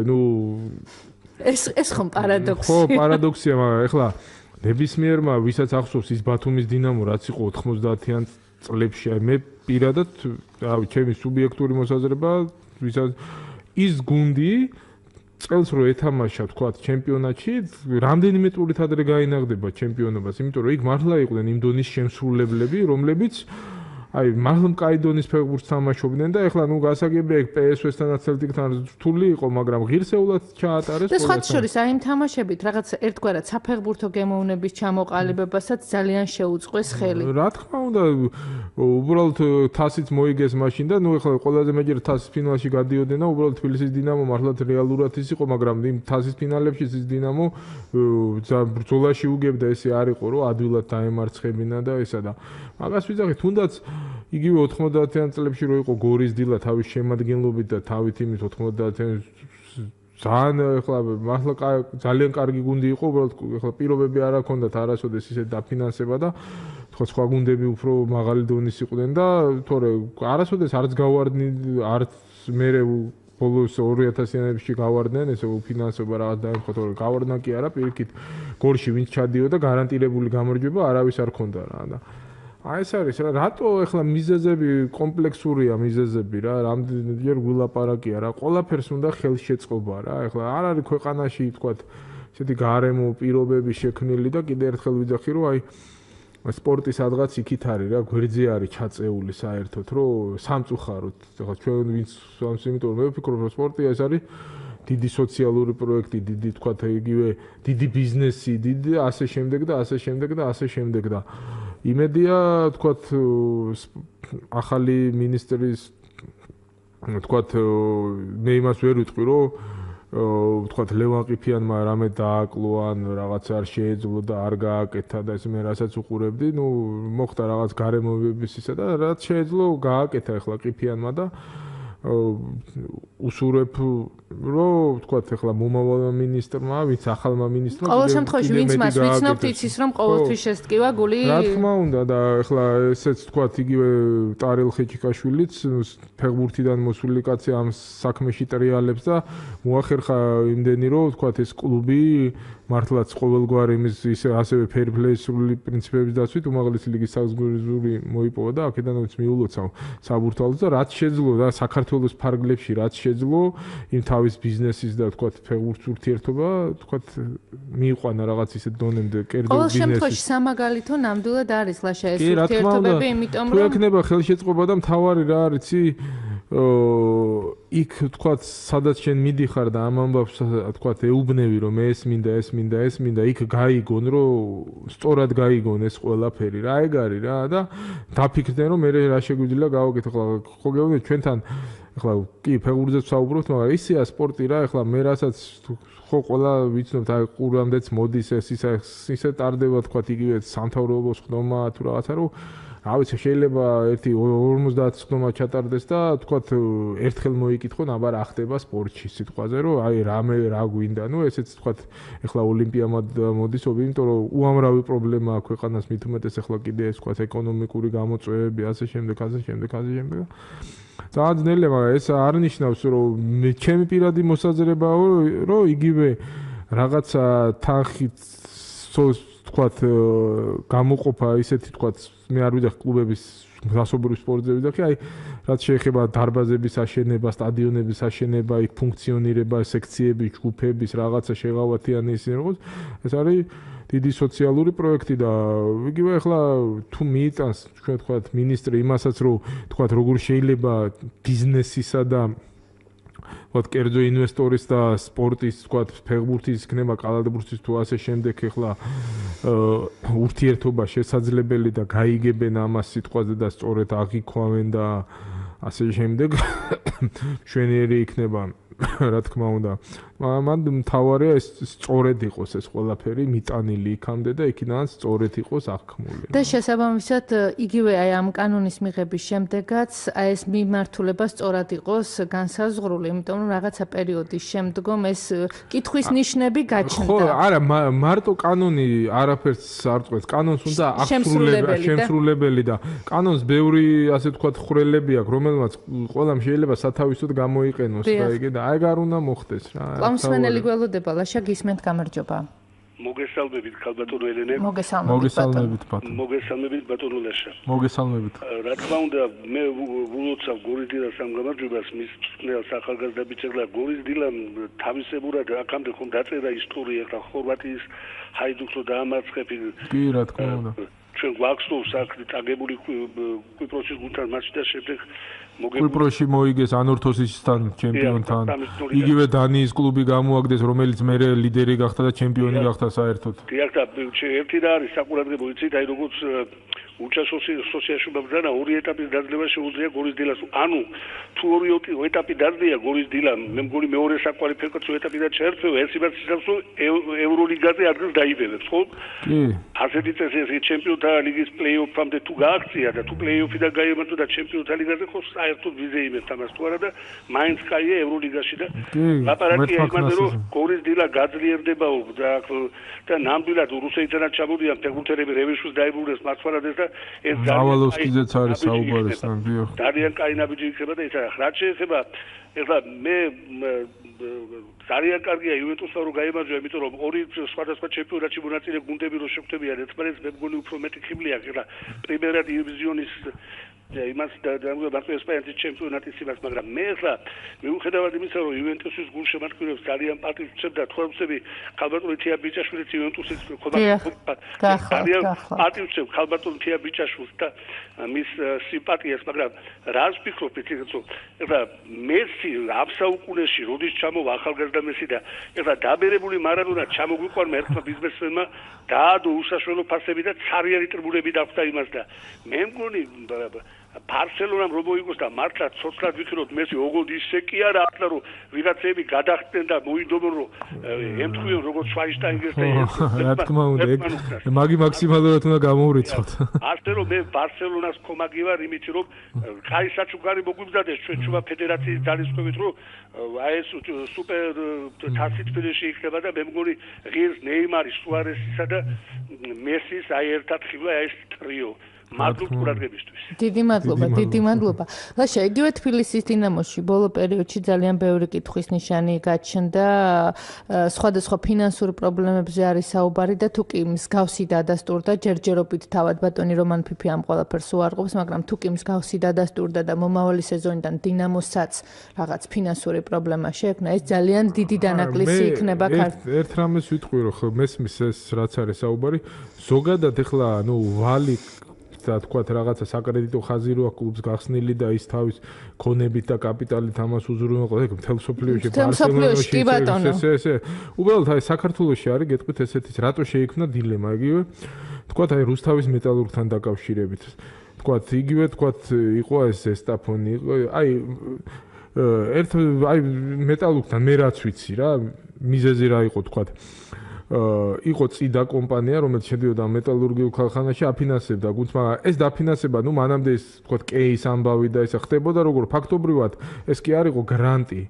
C: ნუ
B: ეს ხომ პარადოქსია.
C: ხო, პარადოქსია, მაგრამ ეხლა ნებისმიერმა ვისაც ახსოვს ის ბათუმის დინამო რაც იყო 90-იან წლებში, აი მე პირადად, რავი, ჩემი სუბიექტური მოსაზრება, ვისაც ის გუნდი წელს რო ეთამაშა, თქვათ, ჩემპიონატში, რამდენიმე ტურით ადრე გაინაღდება ჩემპიონობას, იმიტომ რომ იქ მართლა იყვნენ იმ დონის შემსრულებლები, რომლებიც აი მართლა კაი დონის ფეხბურთს თამაშობდნენ და ეხლა ნუ გასაგებია ეგ PSV-სთან Celtic-თან რთული იყო, მაგრამ ღირსეულად ჩაატარეს
B: და სხვა შორის აი იმ თამაშებით რაღაც ერთგვარად საფეხბურთო გემოვნების ჩამოყალიბებასაც ძალიან შეუწყეს ხელი.
C: რა თქმა უნდა, უბრალოდ თასიც მოიგეს მაშინ და ნუ ეხლა ყველაზე მეჯერ თასის ფინალში გადიოდნენ და უბრალოდ თბილისის დინამო მართლაც რეალურად ის იყო, მაგრამ იმ თასის ფინალებში ის დინამო ბრძოლაში უგებდა ესე არ იყო, რომ ადვილად დაემარცხებინა და ესა და მაგას ვიძახი, თუნდაც იგივე 90-იან წლებში რო იყო გორის დილა თავის შემადგენლობით და თავით იმით 90-იან ძალიან ეხლა მართლა ძალიან კარგი გუნდი იყო, უბრალოდ ეხლა პირობები არ აქონდათ არასოდეს ისე დაფინანსება და თქვა სხვა გუნდები უფრო მაღალი დონის იყვნენ და თორე არასოდეს არც გავარდნი არც მე ბოლოს 2000-იანებში გავარდნენ ესე ოფინანსება რაღაც დაემთხვა თორე გავარდნა კი არა პირიქით გოლში ვინც ჩადიოდა გარანტირებული გამარჯვება არავის არ ქონდა რა და აი ეს არის რა რატო ეხლა მიზეზები კომპლექსურია მიზეზები რა რამდენჯერ გულაპარაკია რა ყველაფერს უნდა ხელშეწყობა რა ეხლა არ არის ქვეყანაში თქვა ესეთი გარემო პირობები შექმნილი და კიდე ერთხელ ვიძახი რომ აი სპორტი სადღაც იქით არის რა გვერდზე არის ჩაწეული საერთოდ რომ სამწუხაროდ ეხლა ჩვენ ვინც ამიტომ მე ვფიქრობ რომ სპორტი ეს არის დიდი სოციალური პროექტი დიდი თქვა იგივე დიდი ბიზნესი დიდი ასე შემდეგ და ასე შემდეგ და ასე შემდეგ და იმედია თქვა ახალი მინისტრის თქვა მე იმას ვერ ვიტყვი რომ ვთქვათ ლევან ყიფიანმა რამე დააკლო ან რაღაც არ შეეძლო და არ გააკეთა და ეს მე რასაც უყურებდი, ნუ მოხდა რაღაც გარემოებების ისა და რაც შეეძლო გააკეთა ახლა ყიფიანმა და უსურებ რომ ვთქვათ ახლა მომავალ მინისტრმა, ვინც ახალმა მინისტრმა
B: ყოველ შემთხვევაში ვინც მას ვიცნობთ იცის რომ ყოველთვის შესტკივა გული
C: რა თქმა უნდა და ახლა ესეც ვთქვათ იგივე ტარელ ხეჩიკაშვილიც ფეხბურთიდან მოსული კაცი ამ საქმეში ტრიალებს და მოახერხა იმდენი რომ ვთქვათ ეს კლუბი მართლაც ყოველგვარი იმის ისე ასევე ფერპლეისული პრინციპების დაცვით უმაღლესი ლიგის საზღვარი მოიპოვა და აქედანაც მიულოცავ საბურთალოს და რაც შეძლო და საქართველოს ფარგლებში რაც შეძლო იმ თავის ბიზნესის და თქვათ ფეხბურთის ურთიერთობა თქვათ მიიყვანა რაღაც ისე დონემდე კერძო ბიზნესის.
B: ყოველ შემთხვევაში სამაგალითო ნამდვილად არის ლაშა ეს ურთიერთობები იმიტომ რომ
C: თუ ექნება ხელშეწყობა და მთავარი რა არის იცი იქ თქვათ სადაც შენ მიდიხარ და ამ ამბავს თქვათ ეუბნევი რომ ეს მინდა იქ გაიგონ რომ სწორად გაიგონ ეს ყველაფერი რა ეგ არის რა და დაფიქრდნენ რომ მე რა შეგვიძლია გავაკეთო ახლა ხო გეუბნები ჩვენთან ახლა კი ფეხბურთზე ვსაუბრობთ მაგრამ ისეა სპორტი რა ახლა მე რასაც ხო ყველა ვიცნობთ აი ყურამდეც მოდის ეს ისე ტარდება თქვათ იგივე სამთავრობო ხდომა თუ რაღაცა რომ რა ვიცი შეიძლება ერთი 50 ხდომა ჩატარდეს და თქვათ ერთხელ მოიკითხონ აბა რა ხდება სპორტში სიტყვაზე რომ აი რამე რა გვინდა ნუ ესეც თქვათ ეხლა ოლიმპიამად მოდის იმიტომ რომ უამრავი პრობლემაა ქვეყანას მით უმეტეს ეხლა კიდე ეს თქვათ ეკონომიკური გამოწვევები ასე შემდეგ ძალიან ძნელია მაგრამ ეს არ ნიშნავს რომ ჩემი პირადი მოსაზრებაა რომ იგივე რაღაცა თანხით თქვათ გამოყოფა ისეთი თქვათ მე არ ვიდახ კლუბების გასობრივ სპორტზე ვიდახი აი რაც შეეხება დარბაზების აშენება, სტადიონების აშენება, იქ ფუნქციონირება, სექციების, ჯგუფების რაღაცა შეღავათიანი ისინი როგორც ეს არის დიდი სოციალური პროექტი და იგივე ახლა თუ მიიტანს თქვენ თქვათ მინისტრი იმასაც რომ თქვათ როგორ შეიძლება ბიზნესისა და ვთქვათ კერძო ინვესტორის და სპორტის ვთქვათ ფეხბურთის იქნება კალათბურთის თუ ასე შემდეგ ახლა ურთიერთობა შესაძლებელი და გაიგებენ ამას სიტყვაზე და სწორედ აღიქვამენ და ასე შემდეგ შვენიერი იქნება რა თქმა უნდა მან მთავარია ეს სწორედ იყოს ეს ყველაფერი მიტანილი იქამდე და იქიდან სწორედ იყოს აღქმული
B: და შესაბამისად იგივე აი ამ კანონის მიღების შემდეგაც აი ეს მიმართულება სწორად იყოს განსაზღვრული იმიტომ რომ რაღაცა პერიოდის შემდგომ ეს კითხვის ნიშნები გაჩნდა
C: ხო არა მარტო კანონი არაფერს არ წყვეტს კანონს უნდა შემსრულებელი და კანონს ბევრი ასე ვთქვათ ხვრელები აქვს რომელმაც ყველამ შეიძლება სათავისოდ გამოიყენოს და იგი და აი არ უნდა მოხდეს რა
B: კлауსმენელი გველოდება ლაშა გისმენთ გამარჯობა
F: მოგესალმებით ქალბატონო ელენე
C: მოგესალმებით ბატონო
F: მოგესალმებით ბატონო ლაშა
C: მოგესალმებით
F: რა თქმა უნდა მე ვულოცავ გორის დილას ამ გამარჯვებას მის წნელს ახალგაზრდა ბიჭებლა გორის დილამ თავისებურად აქამდე ხომ დაწერა ისტორია ხა ხორვატიის ჰაიდუქს დაამარცხები
C: კი რა თქმა უნდა
F: ჩვენ გვაქვს საქმე წაგებული კვიპროსის გუნდთან მატჩი და შემდეგ
C: კვიპროსში მოიგეს ანორთოსისთან ჩემპიონთან იგივე დანიის კლუბი გამოაგდეს რომელიც მე ლიდერი გახდა და ჩემპიონი გახდა საერთოდ
F: დიახ და ერთი რა არის საყურადღებო იცით აი როგორც სოციალისტებმა და ორი ეტაპის დაძლევა შეუძლია გორის დილას ანუ თუ ორი ეტაპი დაძლია გორის დილამ მე მგონი მეორე საკვალიფიკაციო ეტაპიდან შეერთვება ეს იმას ნიშნავს რომ ევროლიგაზე ადგილს დაიბერებს ხო
C: კი
F: ასეთი წესია ჩემპიონთა ლიგის პლეი-ოფამდე თუ გააქცია და თუ პლეი-ოფიდან გაიმარჯვა და ჩემპიონთა ლიგაზე ხო საერთოდ ვიზე იმებს ამას თუ არა და მაინც კაია ევროლიგაში და ლაპარაკია იმაზე რომ გორის დილა გაძლიერდებაო და ნამდვილად რუსეთიდან ჩამოდიან ფეხბურთელები რევიშვილს დაიბურეს მასწავლებლებს და და ეს
C: ნავალოვსკიძეც არის საუბარი სანდიო.
F: ძალიან კაი ნაბიჯი იქნება და ისა რაც შეეხება ეხლა მე ძალიან კარგია იუვენტუსმა რომ გაიმარჯვა, იმიტომ რომ ორი სხვადასხვა ჩემპიონატში მონაწილე გუნდები რო შეხვდებიან ერთმანეთს, მე მგონი უფრო მეტი ხიბლი აქვს ეხლა პრიმერა დივიზიონის იმას და ესპანეთის ჩემპიონატის იმას, მაგრამ მე ახლა მიუხედავად იმისა, რომ იუვენტუსის გულშემატკივრებს ძალიან პატივცემ და თვალწები ქალბატონი თია ბიჭაშვილიც იუვენტუსის პატივცემ ქალბატონი თია ბიჭაშვილს და მის სიმპათიას, მაგრამ რას ვფიქრობ იცით რომ ახლა მესი ამ საუკუნეში როდის ჩამოვა ახალგაზრდა მესი და ახლა დაბერებული მარადონა ჩამოგვიყვარმა ერთმა ბიზნესმენმა დაადო უსაშველო ფასები და ცარიერი ტრიბუნები დახვდა იმას და მე მგონი ბარსელონამ რომ მოიგოს და მართლა ცოცხლად ვიქნოთ მესი ოღონდ ისე კი არა ახლა რომ ვიღაცები გადახდნენ და მოინდომონ რომ ემთხვიონ როგორც შვაინშტაიგერს და
C: რა თქმა უნდა მაგი მაქსიმალურად უნდა გამოვრიცხოთ
F: ასე რომ მე ბარსელონას ხომაგი ვარ იმით რომ კაი საჩუქარი მოგვიბზადეს ჩვენ ფედერაციის ძალისხმევით რომ აი ეს სუპერ თასით ფინში იქნება და მე მგონი ღირს ნეიმარის სუარესისა და მესის აი ერთად ხიბლა ეს ტრიო
B: დიდი მადლობა. ლაშა, იგივე თბილისის დინამოში ბოლო პერიოდში ძალიან ბევრი კითხვის ნიშანი გაჩნდა. სხვადასხვა ფინანსური პრობლემებზე არის საუბარი და თუ კი მსგავსი დადასტურდა, ჯერჯერობით თავად ბატონი რომან ფიფი ამ ყველაფერს უარყოფს, მაგრამ თუ კი მსგავსი დადასტურდა და მომავალი სეზონიდან დინამოსაც რაღაც ფინანსური პრობლემა შეექმნა, ეს ძალიან დიდი დანაკლისი იქნება ქართულ.
C: ერთ რამეს ვიტყვი რომ მესმის ეს რაც არის საუბარი, ზოგადად ეხლა ვალი და თქვათ რაღაცა საკრედიტო ხაზი როა კლუბს გახსნილი და ის თავის ქონებით და კაპიტალით ამას უზრუნველყოფს, ეგ მთელ სოფლიოში
B: ბარსელონაში
C: ესე უბრალოდ აი საქართველოში არის გეტყვით ესეთის რატო შეიქმნა დილემა იგივე თქვათ აი რუსთავის მეტალურგთან დაკავშირებით თქვათ იგივე თქვათ იყო ეს ზესტაფონი აი აი მეტალურგთან მე რაც ვიცი რა მიზეზი რა იყო თქვათ იყო წიდა კომპანია, რომელიც შედიოდა მეტალურგიულ ქარხანაში, აფინანსებდა გუნდს, მაგრამ ეს დაფინანსება, ნუ მანამდე ეს თქვათ კეის ამბავი და ესა ხდებოდა როგორ ფაქტობრივად ეს კი არ იყო გრანტი.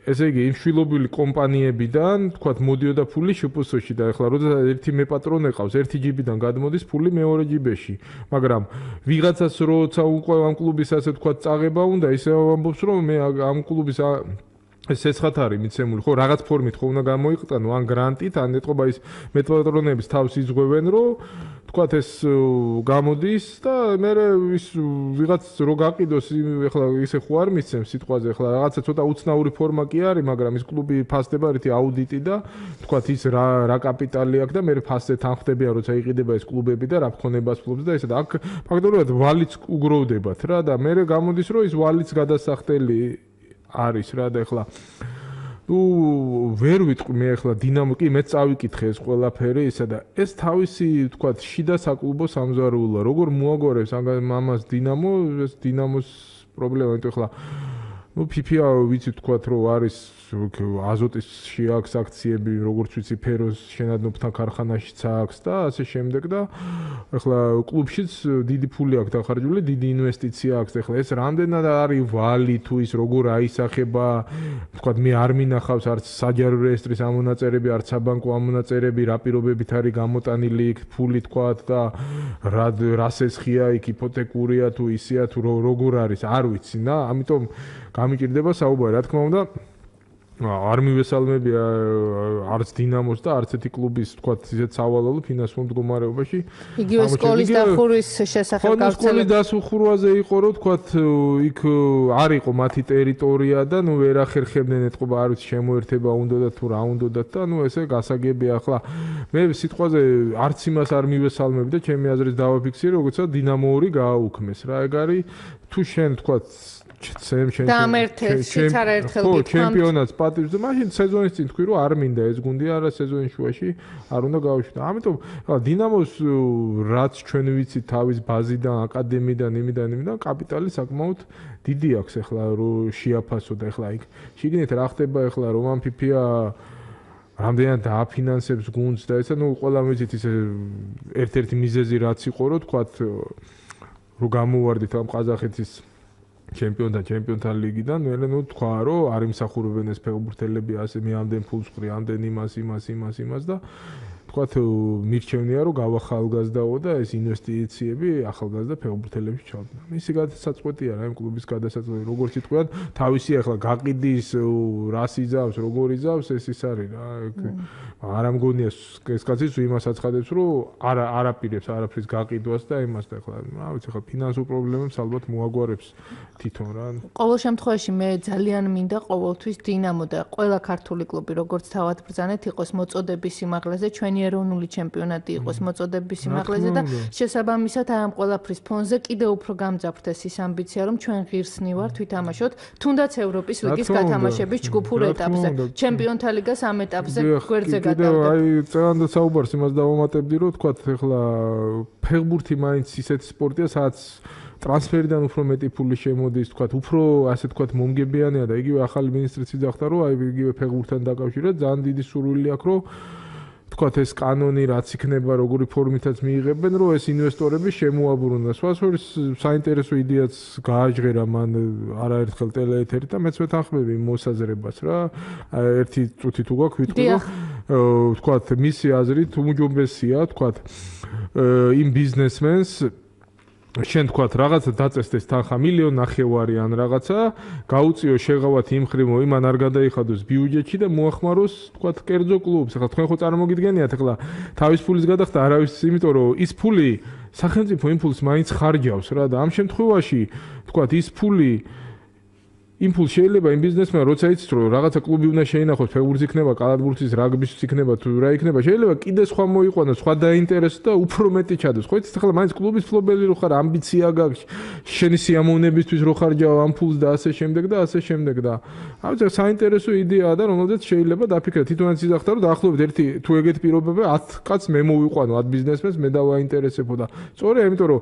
C: ესე იგი, იმ შვილობილი კომპანიებიდან, თქვათ, მოდიოდა ფული შპს-ში და ეხლა როდესაც ერთი მეპატრონე ყავს, ერთი ჯიბიდან გადმოდის ფული მეორე ჯიბეში. მაგრამ ვიღაცას როცა უკვე ამ კლუბის ასე თქვათ წაღება უნდა, ისე ამბობს, რომ მე ამ კლუბის ეს ეცხათ არის მიცემული, ხო, რაღაც ფორმით ხო უნდა გამოიყენო, ან გრანტით, ან ეთყობა ის მეტპატრონების თავს იზღვევენ, რომ თქვათ ეს გამოდის და მე ის ვიღაც რო გაყიდოს, ეხლა ისე ხო არ მიცემს სიტყვაზე, ეხლა რაღაცა ცოტა უცნაური ფორმა კი არის, მაგრამ ის კლუბი ფასდება რითი აუდიტი და თქვათ ის რა კაპიტალი აქვს და მე ფასზე თანხდებიან, როცა იყიდება ეს კლუბები და რა ფქონებას ფლობს და ესა და აქ ფაქტობრივად ვალიც უგროვდებათ რა და მე გამოდის, რომ ის ვალიც გადასახდელი არის რა და ეხლა ნუ ვერ ვიტყვი მე ეხლა დინამო კი მე წავიკითხე ეს ყველაფერი ისა და ეს თავისი თქვათ შიდა საკლუბო სამზარეულოა როგორ მოაგორებს ამას დინამო ეს დინამოს პრობლემა იმიტომ ეხლა ნუ ფიფია ვიცი თქვათ რომ არის აზოტის შეაქვს აქციები როგორც ვიცი ფეროს შენადნობთან ქარხანაშიც აქვს და ასე შემდეგ და ეხლა კლუბშიც დიდი ფული აქვს დახარჯული დიდი ინვესტიცია აქვს ეხლა ეს რამდენად არის ვალი თუ ის როგორ აისახება თქვათ მე არ მინახავს არც საჯარო რეესტრის ამონაწერები არც საბანკო ამონაწერები რა პირობებით არის გამოტანილი იქ ფული თქვათ და რას ესხია იქ იპოთეკურია თუ ისეა თუ როგორ არის არ ვიცი და ამიტომ გამიჭირდება საუბარი რა თქმა უნდა არ მივესალმები არც დინამოს და არც ერთი კლუბის თქვათ ისეთ სავალალო ფინანსურ მდგომარეობაში
B: იგივე სკოლის დახურვის შესახებ გავრცელებული
C: სკოლის დასახურვაზე იყო რომ თქვათ იქ არ იყო მათი ტერიტორია და ნუ ვერ ახერხებდნენ ეთყობა არ ვიცი შემოერთება უნდათ თუ რა უნდათ და ნუ ესე გასაგებია ახლა მე სიტყვაზე არც იმას არ მივესალმები და ჩემი აზრით დავაფიქსირე როგორცაა დინამოური გააუქმეს რა ეგ არის თუ შენ თქვათ ჩემპიონატს პატივს და მაშინ სეზონის წინ თქვი რომ არ მინდა ეს გუნდი არა სეზონის შუაში არ უნდა გავუშვიდე. ამიტომ დინამოს რაც ჩვენ ვიცით თავის ბაზიდან, აკადემიიდან, იმიდან კაპიტალი საკმაოდ დიდი აქვს ახლა რომ შეაფასო და ახლა იქ შიგნით რა ხდება ახლა რომან ფიფია რამდენად დააფინანსებს გუნდს და ესა ნუ ყველა ვიცით ისე ერთ-ერთი მიზეზი რაც იყო რომ თქვათ რომ გამოვარდით ამ ყაზახეთის ჩემპიონთა ლიგიდან, ნუ თქვა რომ არ იმსახურებენ ეს ფეხბურთელები ასე მე ამდენ ფულს ხრი, ამდენ იმას და თქვათ მირჩევნია რომ გავახალგაზრდაო და ეს ინვესტიციები ახალგაზრდა ფეხბურთელებში ჩავდნენ. მისი გადასაწყვეტია რა იმ კლუბის გადასაწყვეტი როგორც იტყვიან თავისი ახლა გაყიდის რას იზავს როგორ იზავს ეს ის არის რა არ ამგონია ეს კაციც იმას აცხადებს რომ არაპირებს არაფრის გაყიდვას და იმას და ახლა რა ვიცი ახლა ფინანსურ პრობლემებს ალბათ მოაგვარებს თვითონ რა.
B: ყოველ შემთხვევაში მე ძალიან მინდა ყოველთვის დინამო და ყველა ქართული კლუბი როგორც თავად ბრძანეთ იყოს მოწოდების სიმაღლეზე ჩვენი ეროვნული ჩემპიონატი იყოს მოწოდების სიმაღლეზე და შესაბამისად ამ ყველაფრის ფონზე კიდევ უფრო გამძაფრდეს ის ამბიცია რომ ჩვენ ღირსნი ვართ ვითამაშოთ თუნდაც ევროპის ლიგის გათამაშების ჯგუფურ ეტაპზე ჩემპიონთა ლიგას ამ ეტაპზე გვერდზე გადავდეთ.
C: აი წევანდ საუბარს იმას დავამატებდი რომ თქვათ ახლა ფეხბურთი მაინც ისეთი სპორტია სადაც ტრანსფერიდან უფრო მეტი ფული შემოდის, თქვათ, უფრო ასე თქვათ მომგებიანია და იგივე ახალი მინისტრიც იძახდა, რომ აი იგივე ფეხბურთთან დაკავშირებით ძალიან დიდი სურვილი აქვს, რომ თქვათ ეს კანონი რაც იქნება, როგორი ფორმითაც მიიღებენ, რომ ეს ინვესტორები შემოაბრუნონ. სხვაასხვის საინტერესო იდეაც გააჟღერა მან არაერთხელ ტელეეთერით და მეც ვეთანხმები მოსაზრებას რა. ერთი წუთი თუ გაქვს ვიტყვი, რომ თქვათ, მისი აზრით უმჯობესია, თქვათ, იმ ბიზნესმენს შენ თქვათ რაღაცა დაწესდეს თანხა 1.5 მილიონი ან რაღაცა გაუწიო შეღავათ იმ ხრივ იმან არ გადაიხადოს ბიუჯეტში და მოახმაროს თქვათ კერძო კლუბს. ახლა თქვენ ხო წარმოგიდგენიათ ახლა თავის ფულის გადახდა არავის იმიტომ რომ ის ფული სახელმწიფო იმ ფულს მაინც ხარჯავს რა და ამ შემთხვევაში თქვათ ის ფული იმპულს შეიძლება იმ ბიზნესმა როცა იცის რომ რაღაცა კლუბი უნდა შეინახოს ფეხბურთს იქნება კალათბურთის რაგბის იქნება თუ რა იქნება შეიძლება კიდე სხვა მოიყვანოს სხვა დაინტერესოს და უფრო მეტი ჩადოს ხო იცით ახლა მაინც კლუბის ფლობელი რო ხარ ამბიცია გაქვს შენი სიამოვნებისთვის რო ხარჯავ ამ ფულს და ასე შემდეგ და ასე შემდეგ და ამიტომ საინტერესო იდეაა და რომელზეც შეიძლება დაფიქრე თვითონაც იძახდა რომ დაახლოებით ერთი თუ ეგეთი პირობები 10 კაცს მე მოვიყვანო 10 ბიზნესმენს მე დავაინტერესებო და სწორია იმიტომ რომ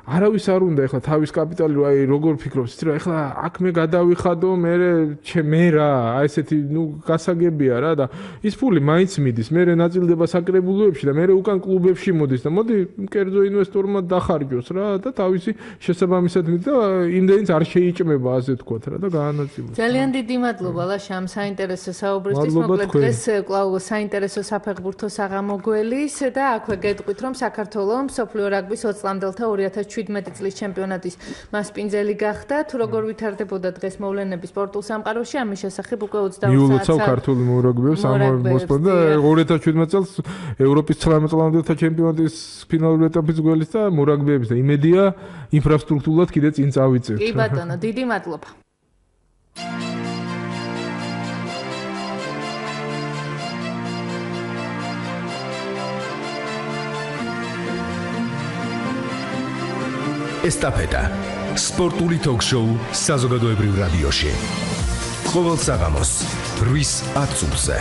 C: არავის არ უნდა ეხლა თავის კაპიტალი რო აი როგორ ფიქრობს იცი რა ეხლა აქ მე გადავიხადო მე რა აი ესეთი ნუ გასაგებია რა და ის ფული მაინც მიდის მე ნაწილდება საკრებულოებში და მე უკან კლუბებში მოდის და მოდი კერძო ინვესტორმა დახარჯოს რა და თავისი შესაბამისად მიდის და იმდენიც არ შეიჭმება ასე თქვათ რა და გაანაწილოს
B: ძალიან დიდი მადლობა ლაშა ამ საინტერესო საუბრისთვის მოკლედ დღეს კვლავ საინტერესო საფეხბურთო საღამო გველის და აქვე გეტყვით რომ საქართველოს მსოფლიო რაგბის 20-ლამდელთა 2017 წლის ჩემპიონატის მასპინძელი გახდა. თუ როგორ ვითარდებოდა დღეს მოვლენები სპორტულ სამყაროში, ამის შესახებ უკვე 20 საათს
C: მიულოცავ ქართული მორაგბეებს მოსპონდა 2017 წელს ევროპის 19-ლამდელთა ჩემპიონატის ფინალური ეტაპის გველის და მორაგბეებს და იმედია ინფრასტრუქტურულად კიდე წინ წავიწევთ.
B: კი ბატონო, დიდი მადლობა.
A: ესტაფეტა სპორტული ток-შოუ საზოგადოებრივ რადიოში. ყოველ საღამოს 8:10 წუთზე.